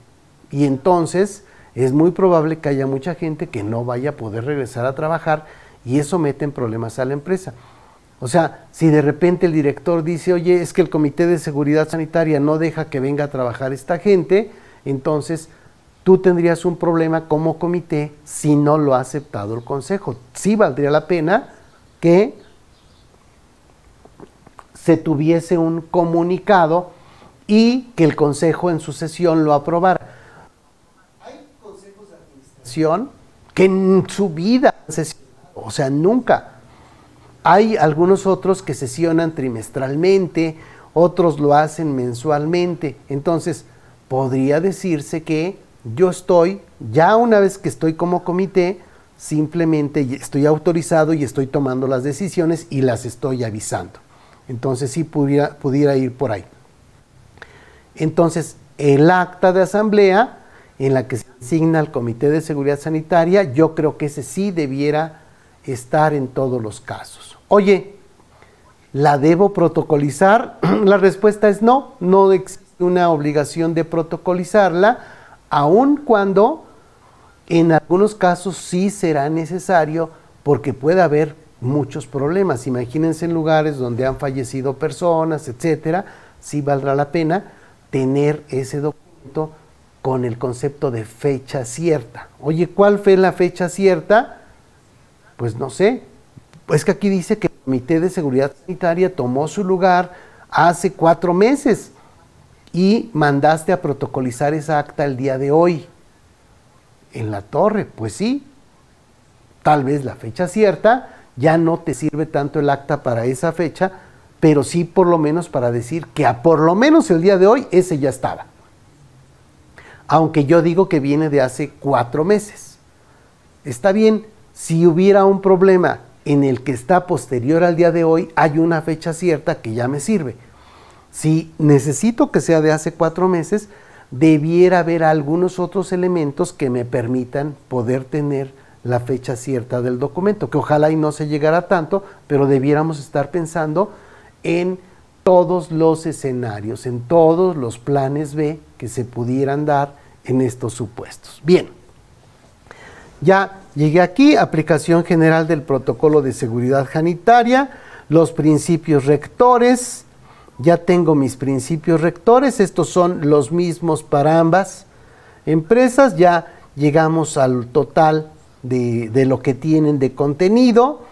Y entonces es muy probable que haya mucha gente que no vaya a poder regresar a trabajar y eso mete en problemas a la empresa. O sea, si de repente el director dice, oye, es que el Comité de Seguridad Sanitaria no deja que venga a trabajar esta gente, entonces tú tendrías un problema como comité si no lo ha aceptado el consejo. Sí valdría la pena que se tuviese un comunicado y que el consejo en su sesión lo aprobara. Hay consejos de administración que en su vida han sesionado, o sea, nunca. Hay algunos otros que sesionan trimestralmente, otros lo hacen mensualmente. Entonces, podría decirse que yo estoy, ya una vez que estoy como comité, simplemente estoy autorizado y estoy tomando las decisiones y las estoy avisando. Entonces, sí pudiera ir por ahí. Entonces, el acta de asamblea en la que se asigna al Comité de Seguridad Sanitaria, yo creo que ese sí debiera estar en todos los casos. Oye, ¿la debo protocolizar? La respuesta es no, no existe una obligación de protocolizarla, aun cuando en algunos casos sí será necesario porque puede haber muchos problemas. Imagínense en lugares donde han fallecido personas, etcétera, sí valdrá la pena tener ese documento con el concepto de fecha cierta. Oye, ¿cuál fue la fecha cierta? Pues no sé. Pues que aquí dice que el Comité de Seguridad Sanitaria tomó su lugar hace 4 meses y mandaste a protocolizar esa acta el día de hoy. En la torre, pues sí. Tal vez la fecha cierta ya no te sirve tanto el acta para esa fecha, pero sí por lo menos para decir que por lo menos el día de hoy ese ya estaba. Aunque yo digo que viene de hace 4 meses. Está bien, si hubiera un problema en el que está posterior al día de hoy, hay una fecha cierta que ya me sirve. Si necesito que sea de hace 4 meses, debiera haber algunos otros elementos que me permitan poder tener la fecha cierta del documento, que ojalá y no se llegara tanto, pero debiéramos estar pensando en todos los escenarios, en todos los planes B que se pudieran dar en estos supuestos. Bien, ya llegué aquí, aplicación general del protocolo de seguridad sanitaria, los principios rectores, ya tengo mis principios rectores, estos son los mismos para ambas empresas, ya llegamos al total de lo que tienen de contenido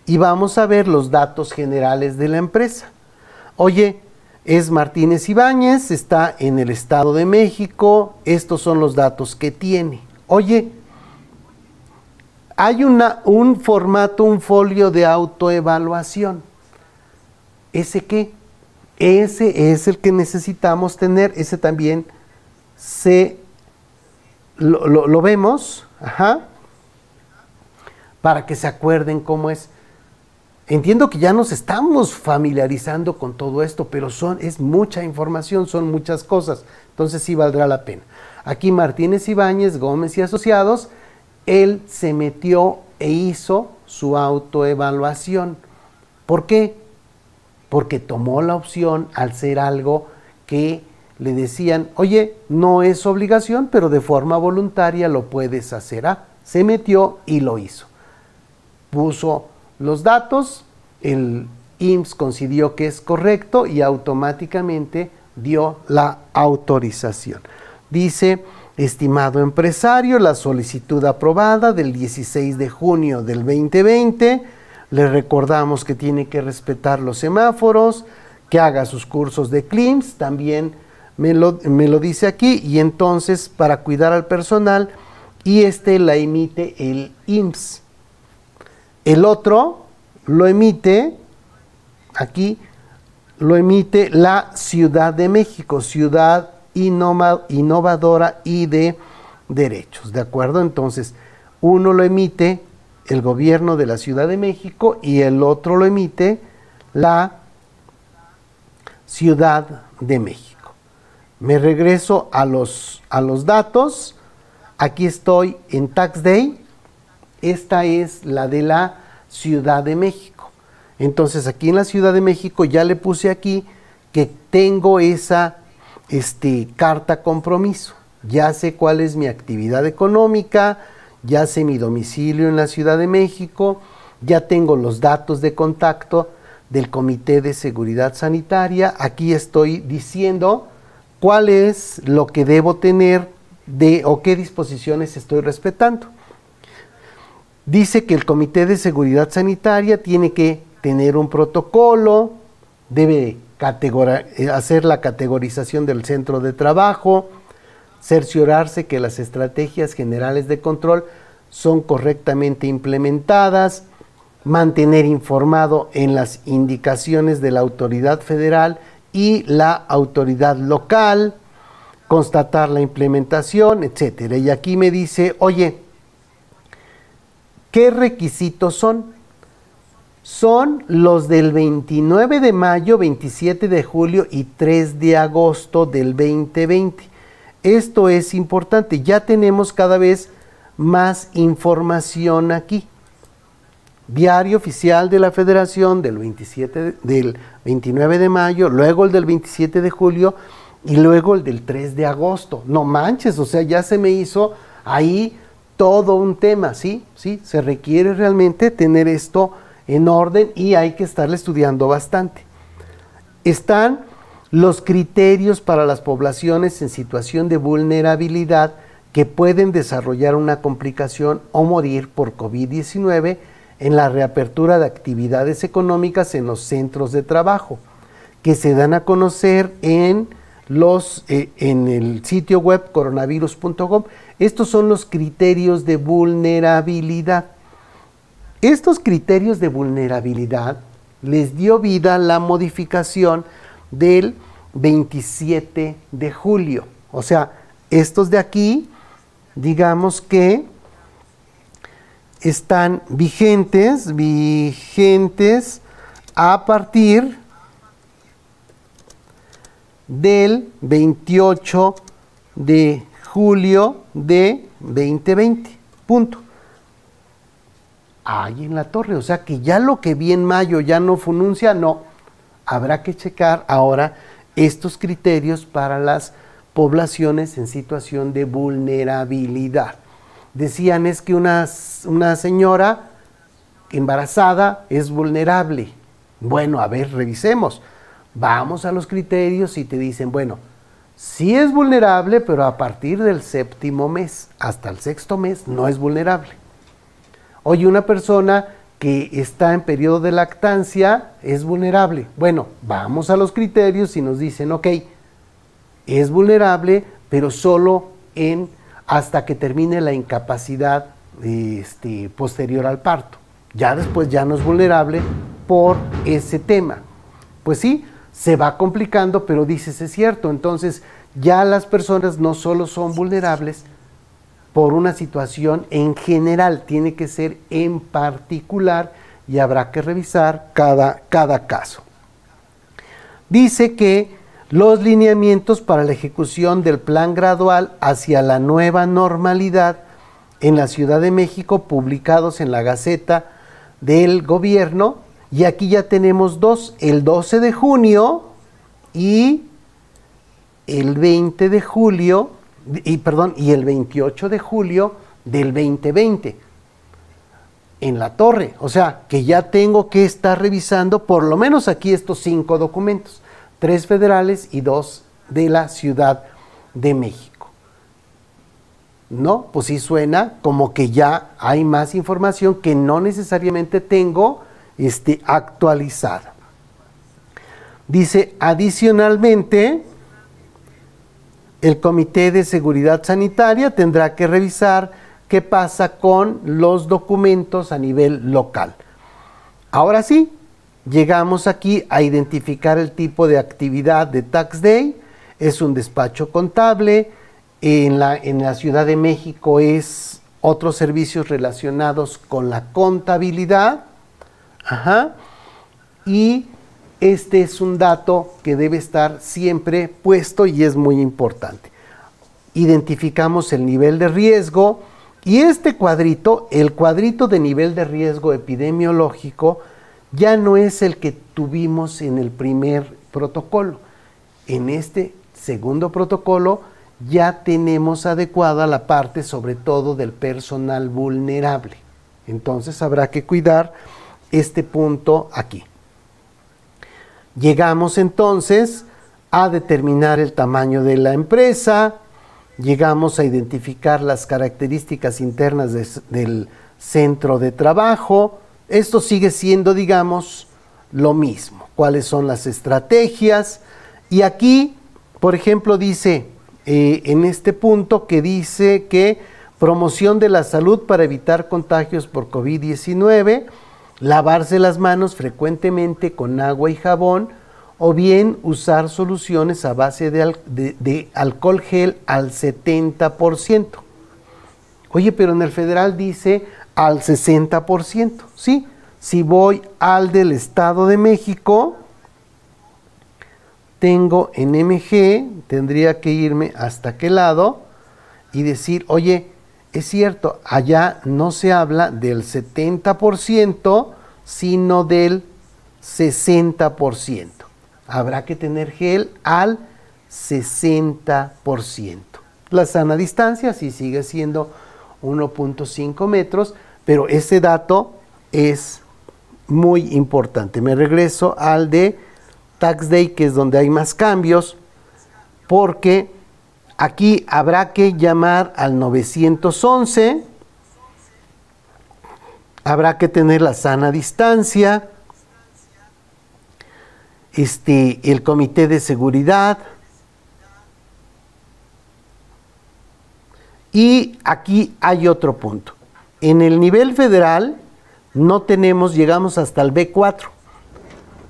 y vamos a ver los datos generales de la empresa. Oye, es Martínez Ibáñez, está en el Estado de México, estos son los datos que tiene. Oye, hay un formato, un folio de autoevaluación. ¿Ese qué? Ese es el que necesitamos tener, ese también lo vemos, para que se acuerden cómo es. Entiendo que ya nos estamos familiarizando con todo esto, pero es mucha información, son muchas cosas, entonces sí valdrá la pena. Aquí Martínez Ibáñez, Gómez y Asociados, él se metió e hizo su autoevaluación. ¿Por qué? Porque tomó la opción al ser algo que le decían, oye, no es obligación, pero de forma voluntaria lo puedes hacer. Se metió y lo hizo. Puso los datos, el IMSS consideró que es correcto y automáticamente dio la autorización. Dice, estimado empresario, la solicitud aprobada del 16 de junio del 2020, le recordamos que tiene que respetar los semáforos, que haga sus cursos de CLIMS, también me lo dice aquí, y entonces para cuidar al personal, y la emite el IMSS. El otro lo emite, aquí, lo emite la Ciudad de México, Ciudad Innovadora y de Derechos, ¿de acuerdo? Entonces, uno lo emite el gobierno de la Ciudad de México y el otro lo emite la Ciudad de México. Me regreso a los datos. Aquí estoy en Tax Day. Esta es la de la Ciudad de México. Entonces aquí en la Ciudad de México ya le puse aquí que tengo esa carta compromiso. Ya sé cuál es mi actividad económica, ya sé mi domicilio en la Ciudad de México, ya tengo los datos de contacto del Comité de Seguridad Sanitaria. Aquí estoy diciendo cuál es lo que debo tener o qué disposiciones estoy respetando. Dice que el Comité de Seguridad Sanitaria tiene que tener un protocolo, debe hacer la categorización del centro de trabajo, cerciorarse que las estrategias generales de control son correctamente implementadas, mantener informado en las indicaciones de la autoridad federal y la autoridad local, constatar la implementación, etcétera. Y aquí me dice, oye, ¿qué requisitos son? Son los del 29 de mayo, 27 de julio y 3 de agosto del 2020. Esto es importante, ya tenemos cada vez más información aquí. Diario Oficial de la Federación del 29 de mayo, luego el del 27 de julio y luego el del 3 de agosto. No manches, o sea, ya se me hizo ahí todo un tema, ¿sí? Sí, se requiere realmente tener esto en orden y hay que estarle estudiando bastante. Están los criterios para las poblaciones en situación de vulnerabilidad que pueden desarrollar una complicación o morir por COVID-19 en la reapertura de actividades económicas en los centros de trabajo, que se dan a conocer en el sitio web coronavirus.gov. Estos son los criterios de vulnerabilidad. Estos criterios de vulnerabilidad les dio vida la modificación del 27 de julio. O sea, estos de aquí, digamos que están vigentes a partir del 28 de julio de 2020. Punto. Ahí en la torre, o sea que ya lo que vi en mayo ya no fununcia, no. Habrá que checar ahora estos criterios para las poblaciones en situación de vulnerabilidad. Decían es que una señora embarazada es vulnerable. Bueno, a ver, revisemos. Vamos a los criterios y te dicen, bueno, sí es vulnerable, pero a partir del 7º mes hasta el 6º mes no es vulnerable. Oye, una persona que está en periodo de lactancia es vulnerable. Bueno, vamos a los criterios y nos dicen, ok, es vulnerable, pero solo hasta que termine la incapacidad posterior al parto. Ya después ya no es vulnerable por ese tema. Pues sí, se va complicando, pero dices, es cierto, entonces ya las personas no solo son vulnerables por una situación en general, tiene que ser en particular y habrá que revisar cada caso. Dice que los lineamientos para la ejecución del plan gradual hacia la nueva normalidad en la Ciudad de México, publicados en la Gaceta del Gobierno, y aquí ya tenemos dos, el 12 de junio y el 20 de julio, y el 28 de julio del 2020 en la torre. O sea, que ya tengo que estar revisando por lo menos aquí estos 5 documentos, 3 federales y 2 de la Ciudad de México. ¿No? Pues sí suena como que ya hay más información que no necesariamente tengo actualizada. Dice, adicionalmente, el Comité de Seguridad Sanitaria tendrá que revisar qué pasa con los documentos a nivel local. Ahora sí, llegamos aquí a identificar el tipo de actividad de Tax Day. Es un despacho contable. En la Ciudad de México es otros servicios relacionados con la contabilidad. Ajá. Y este es un dato que debe estar siempre puesto y es muy importante. Identificamos el nivel de riesgo y este cuadrito, el cuadrito de nivel de riesgo epidemiológico, ya no es el que tuvimos en el primer protocolo. En este segundo protocolo, ya tenemos adecuada la parte sobre todo del personal vulnerable. Entonces habrá que cuidar este punto aquí. Llegamos entonces a determinar el tamaño de la empresa, llegamos a identificar las características internas del centro de trabajo. Esto sigue siendo, digamos, lo mismo. ¿Cuáles son las estrategias? Y aquí, por ejemplo, dice, en este punto que dice que promoción de la salud para evitar contagios por COVID-19, lavarse las manos frecuentemente con agua y jabón, o bien usar soluciones a base de alcohol gel al 70%. Oye, pero en el federal dice al 60%, ¿sí? Si voy al del Estado de México, tengo en MG, tendría que irme hasta aquel lado y decir, oye, es cierto, allá no se habla del 70%, sino del 60%. Habrá que tener gel al 60%. La sana distancia sí sigue siendo 1.5 metros, pero ese dato es muy importante. Me regreso al de Tax Day, que es donde hay más cambios, porque aquí habrá que llamar al 911, habrá que tener la sana distancia, el comité de seguridad, y aquí hay otro punto. En el nivel federal no tenemos, llegamos hasta el B4,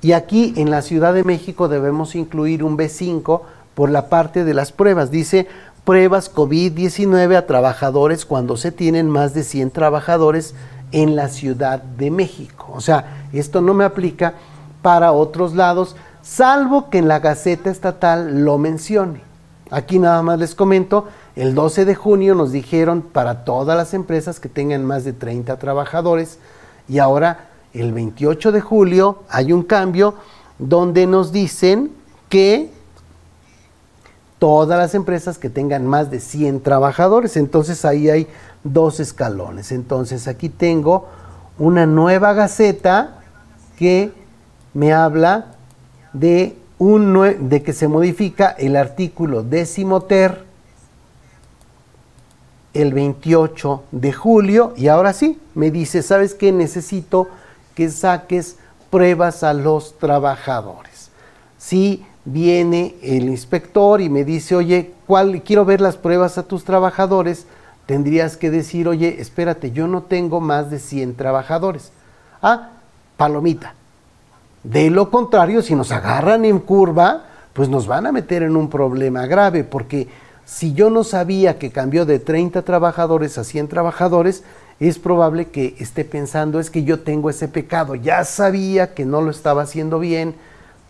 y aquí en la Ciudad de México debemos incluir un B5 por la parte de las pruebas. Dice pruebas COVID-19 a trabajadores cuando se tienen más de 100 trabajadores en la Ciudad de México. O sea, esto no me aplica para otros lados, salvo que en la Gaceta Estatal lo mencione. Aquí nada más les comento, el 12 de junio nos dijeron para todas las empresas que tengan más de 30 trabajadores, y ahora el 28 de julio hay un cambio donde nos dicen que todas las empresas que tengan más de 100 trabajadores, entonces ahí hay dos escalones. Entonces aquí tengo una Gaceta que me habla de que se modifica el artículo 10ter el 28 de julio, y ahora sí, me dice, ¿sabes qué? Necesito que saques pruebas a los trabajadores. Si viene el inspector y me dice, oye, quiero ver las pruebas a tus trabajadores, tendrías que decir, oye, espérate, yo no tengo más de 100 trabajadores. Ah, palomita. De lo contrario, si nos agarran en curva, pues nos van a meter en un problema grave, porque si yo no sabía que cambió de 30 trabajadores a 100 trabajadores, es probable que esté pensando, es que yo tengo ese pecado, ya sabía que no lo estaba haciendo bien,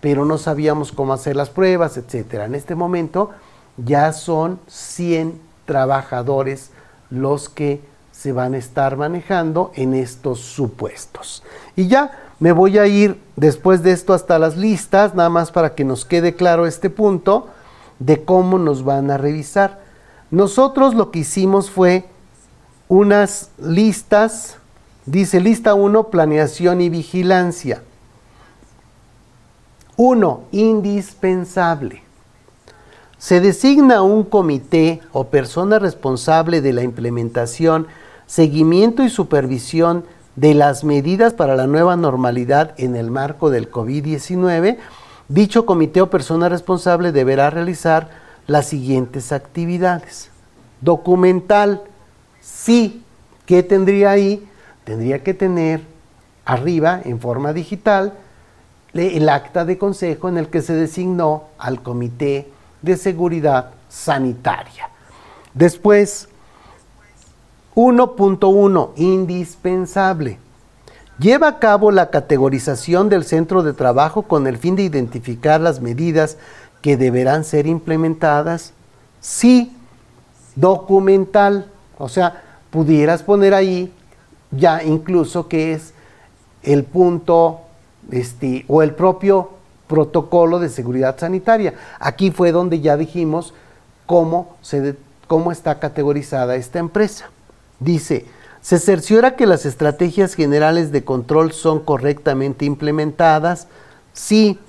pero no sabíamos cómo hacer las pruebas, etcétera. En este momento ya son 100 trabajadores los que se van a estar manejando en estos supuestos. Y ya me voy a ir después de esto hasta las listas, nada más para que nos quede claro este punto de cómo nos van a revisar. Nosotros lo que hicimos fue unas listas, dice lista 1, planeación y vigilancia. 1, indispensable. Se designa un comité o persona responsable de la implementación, seguimiento y supervisión de las medidas para la nueva normalidad en el marco del COVID-19. Dicho comité o persona responsable deberá realizar las siguientes actividades. Documental. Sí, ¿qué tendría ahí? Tendría que tener arriba, en forma digital, el acta de consejo en el que se designó al Comité de Seguridad Sanitaria. Después, 1.1, indispensable. Lleva a cabo la categorización del centro de trabajo con el fin de identificar las medidas que deberán ser implementadas. Sí, documental. O sea, pudieras poner ahí ya incluso que es el punto o el propio protocolo de seguridad sanitaria. Aquí fue donde ya dijimos cómo está categorizada esta empresa. Dice, se cerciora que las estrategias generales de control son correctamente implementadas. Sí,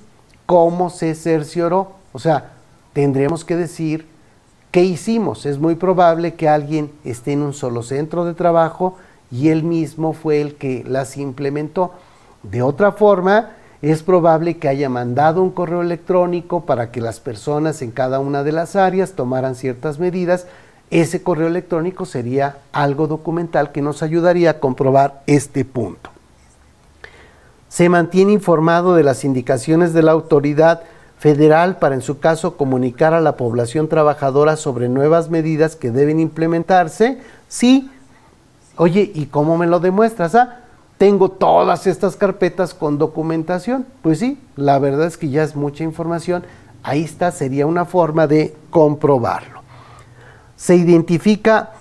¿cómo se cercioró? O sea, tendremos que decir qué hicimos. Es muy probable que alguien esté en un solo centro de trabajo y él mismo fue el que las implementó. De otra forma, es probable que haya mandado un correo electrónico para que las personas en cada una de las áreas tomaran ciertas medidas. Ese correo electrónico sería algo documental que nos ayudaría a comprobar este punto. Se mantiene informado de las indicaciones de la autoridad federal para, en su caso, comunicar a la población trabajadora sobre nuevas medidas que deben implementarse. Sí. Oye, ¿y cómo me lo demuestras? Tengo todas estas carpetas con documentación. Pues sí, la verdad es que ya es mucha información. Ahí está, sería una forma de comprobarlo. Se identifica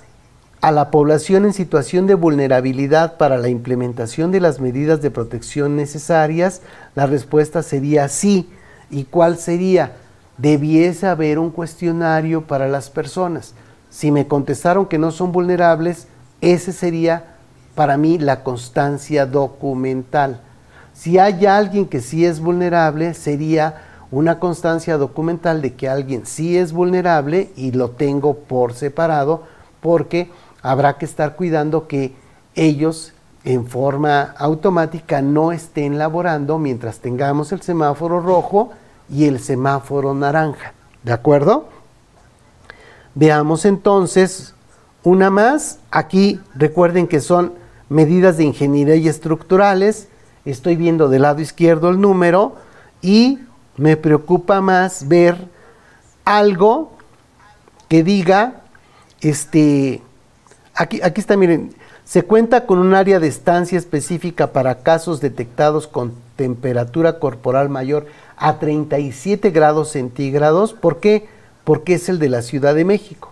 a la población en situación de vulnerabilidad para la implementación de las medidas de protección necesarias. La respuesta sería sí. ¿Y cuál sería? Debiese haber un cuestionario para las personas. Si me contestaron que no son vulnerables, ese sería para mí la constancia documental. Si hay alguien que sí es vulnerable, sería una constancia documental de que alguien sí es vulnerable y lo tengo por separado, porque habrá que estar cuidando que ellos en forma automática no estén laborando mientras tengamos el semáforo rojo y el semáforo naranja. ¿De acuerdo? Veamos entonces una más. Aquí recuerden que son medidas de ingeniería y estructurales. Estoy viendo del lado izquierdo el número y me preocupa más ver algo que diga, aquí está, miren, se cuenta con un área de estancia específica para casos detectados con temperatura corporal mayor a 37 grados centígrados. ¿Por qué? Porque es el de la Ciudad de México.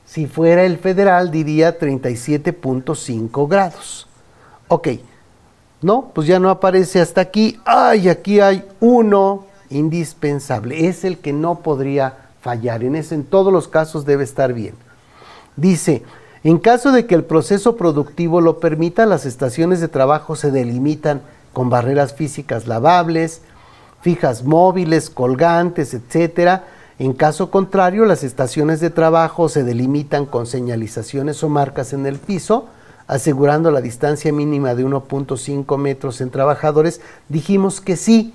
Si fuera el federal diría 37.5 grados. Ok. No, pues ya no aparece hasta aquí. ¡Ay! Aquí hay uno indispensable. Es el que no podría fallar. En todos los casos debe estar bien. Dice, en caso de que el proceso productivo lo permita, las estaciones de trabajo se delimitan con barreras físicas lavables, fijas móviles, colgantes, etcétera. En caso contrario, las estaciones de trabajo se delimitan con señalizaciones o marcas en el piso, asegurando la distancia mínima de 1.5 metros en trabajadores. Dijimos que sí,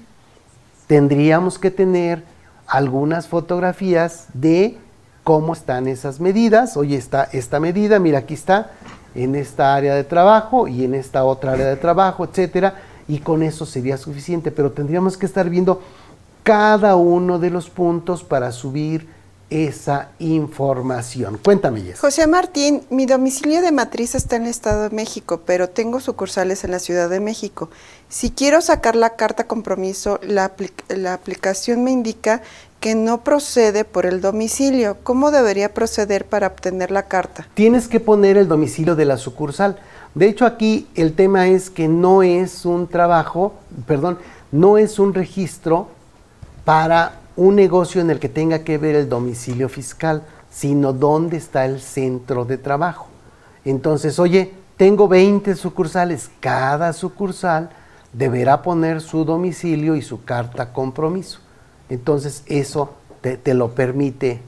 tendríamos que tener algunas fotografías de cómo están esas medidas. Oye, está esta medida, mira, aquí está, en esta área de trabajo y en esta otra área de trabajo, etcétera, y con eso sería suficiente, pero tendríamos que estar viendo cada uno de los puntos para subir esa información. Cuéntame, Jess. José Martín, mi domicilio de matriz está en el Estado de México, pero tengo sucursales en la Ciudad de México. Si quiero sacar la carta compromiso, la aplicación me indica que no procede por el domicilio. ¿Cómo debería proceder para obtener la carta? Tienes que poner el domicilio de la sucursal. De hecho, aquí el tema es que no es un no es un registro para un negocio en el que tenga que ver el domicilio fiscal, sino dónde está el centro de trabajo. Entonces, oye, tengo 20 sucursales, cada sucursal deberá poner su domicilio y su carta compromiso. Entonces, eso te lo permite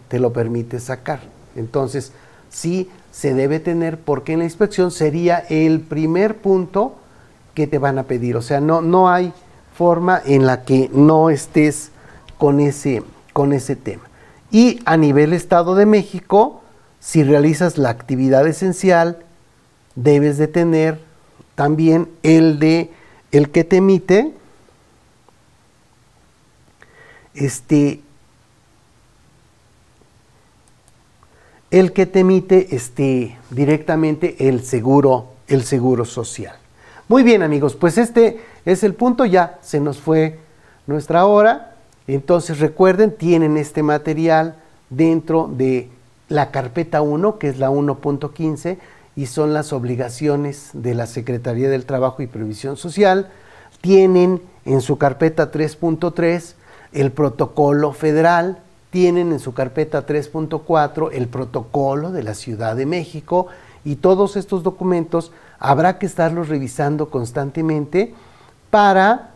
sacar. Entonces, sí se debe tener, porque en la inspección sería el primer punto que te van a pedir. O sea, no hay forma en la que no estés con ese tema. Y a nivel Estado de México, si realizas la actividad esencial, debes de tener también el que te emite directamente el seguro social. Muy bien, amigos, pues este es el punto. Ya se nos fue nuestra hora. Entonces recuerden, tienen este material dentro de la carpeta 1, que es la 1.15, y son las obligaciones de la Secretaría del Trabajo y Previsión Social. Tienen en su carpeta 3.3 el protocolo federal, tienen en su carpeta 3.4 el protocolo de la Ciudad de México, y todos estos documentos habrá que estarlos revisando constantemente para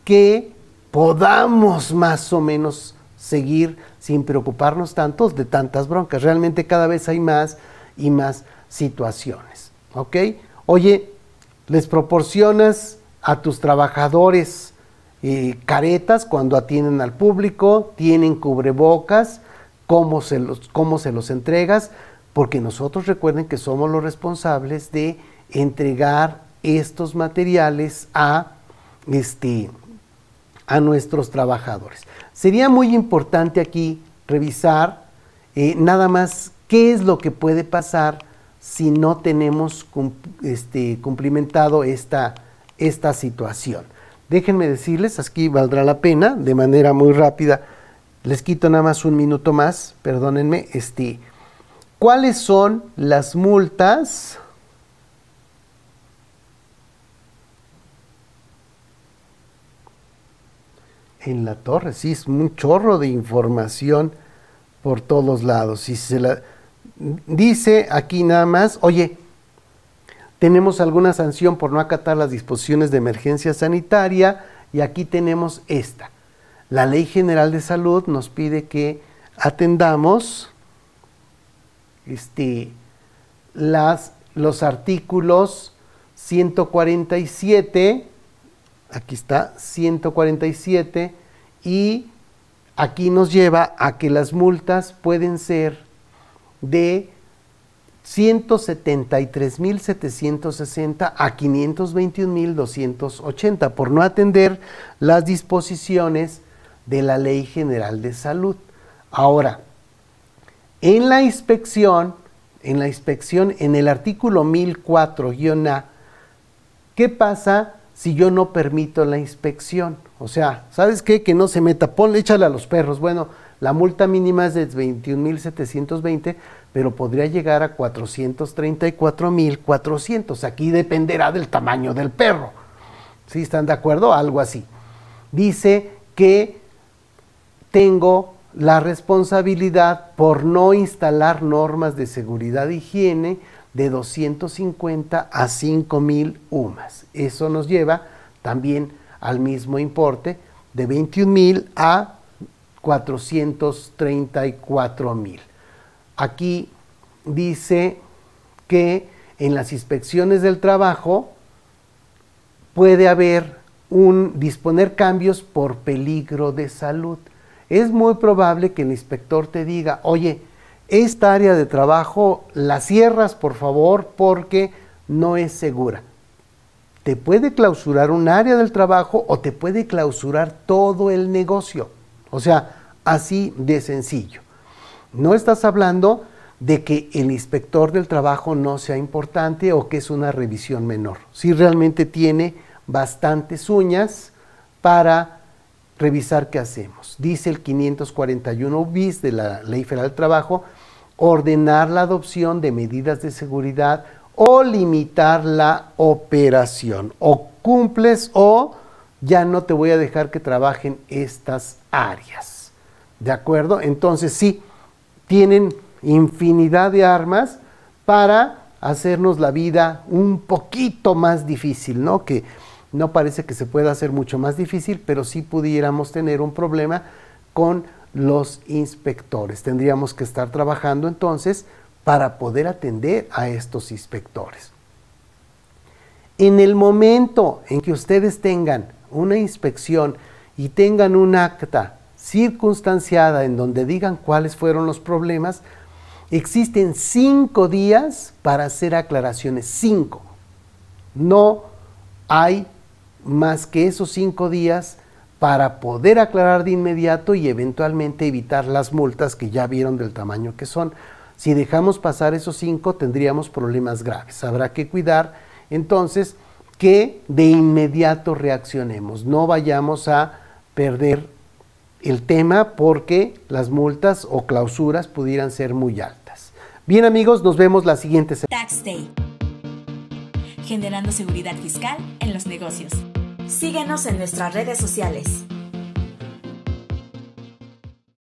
que podamos más o menos seguir sin preocuparnos tanto de tantas broncas. Realmente cada vez hay más y más situaciones, ¿ok? Oye, les proporcionas a tus trabajadores caretas cuando atienden al público, tienen cubrebocas, cómo se los entregas, porque nosotros recuerden que somos los responsables de entregar estos materiales a nuestros trabajadores. Sería muy importante aquí revisar nada más qué es lo que puede pasar si no tenemos cumplimentado esta situación. Déjenme decirles, aquí valdrá la pena, de manera muy rápida, les quito nada más un minuto más, perdónenme, ¿cuáles son las multas? En la torre, sí, es un chorro de información por todos lados. Y dice aquí nada más, oye, tenemos alguna sanción por no acatar las disposiciones de emergencia sanitaria, y aquí tenemos esta. La Ley General de Salud nos pide que atendamos los artículos 147, aquí está, 147, y aquí nos lleva a que las multas pueden ser de 173,760 a 521,280 por no atender las disposiciones de la Ley General de Salud. Ahora, en la inspección, en el artículo 1004-A, ¿qué pasa si yo no permito la inspección? O sea, ¿sabes qué? Que no se meta, échale a los perros. Bueno, la multa mínima es de 21,720, pero podría llegar a 434,400. Aquí dependerá del tamaño del perro. ¿Sí están de acuerdo? Algo así. Dice que tengo la responsabilidad por no instalar normas de seguridad e higiene de 250 a 5,000 UMAS. Eso nos lleva también al mismo importe de 21,000 a 434,000. Aquí dice que en las inspecciones del trabajo puede haber disponer cambios por peligro de salud. Es muy probable que el inspector te diga, oye, esta área de trabajo la cierras por favor porque no es segura. Te puede clausurar un área del trabajo o te puede clausurar todo el negocio. O sea, así de sencillo. No estás hablando de que el inspector del trabajo no sea importante o que es una revisión menor. Sí, realmente tiene bastantes uñas para revisar qué hacemos. Dice el 541 bis de la Ley Federal del Trabajo, ordenar la adopción de medidas de seguridad o limitar la operación. O cumples o ya no te voy a dejar que trabajen estas áreas. ¿De acuerdo? Entonces sí, tienen infinidad de armas para hacernos la vida un poquito más difícil, ¿no? Que no parece que se pueda hacer mucho más difícil, pero sí pudiéramos tener un problema con los inspectores. Tendríamos que estar trabajando entonces para poder atender a estos inspectores. En el momento en que ustedes tengan una inspección y tengan un acta circunstanciada en donde digan cuáles fueron los problemas, existen 5 días para hacer aclaraciones. 5. No hay más que esos 5 días para poder aclarar de inmediato y eventualmente evitar las multas que ya vieron del tamaño que son. Si dejamos pasar esos 5 tendríamos problemas graves. Habrá que cuidar entonces que de inmediato reaccionemos. No vayamos a perder el tema porque las multas o clausuras pudieran ser muy altas. Bien amigos, nos vemos la siguiente semana. Tax Day. Generando seguridad fiscal en los negocios. Síguenos en nuestras redes sociales.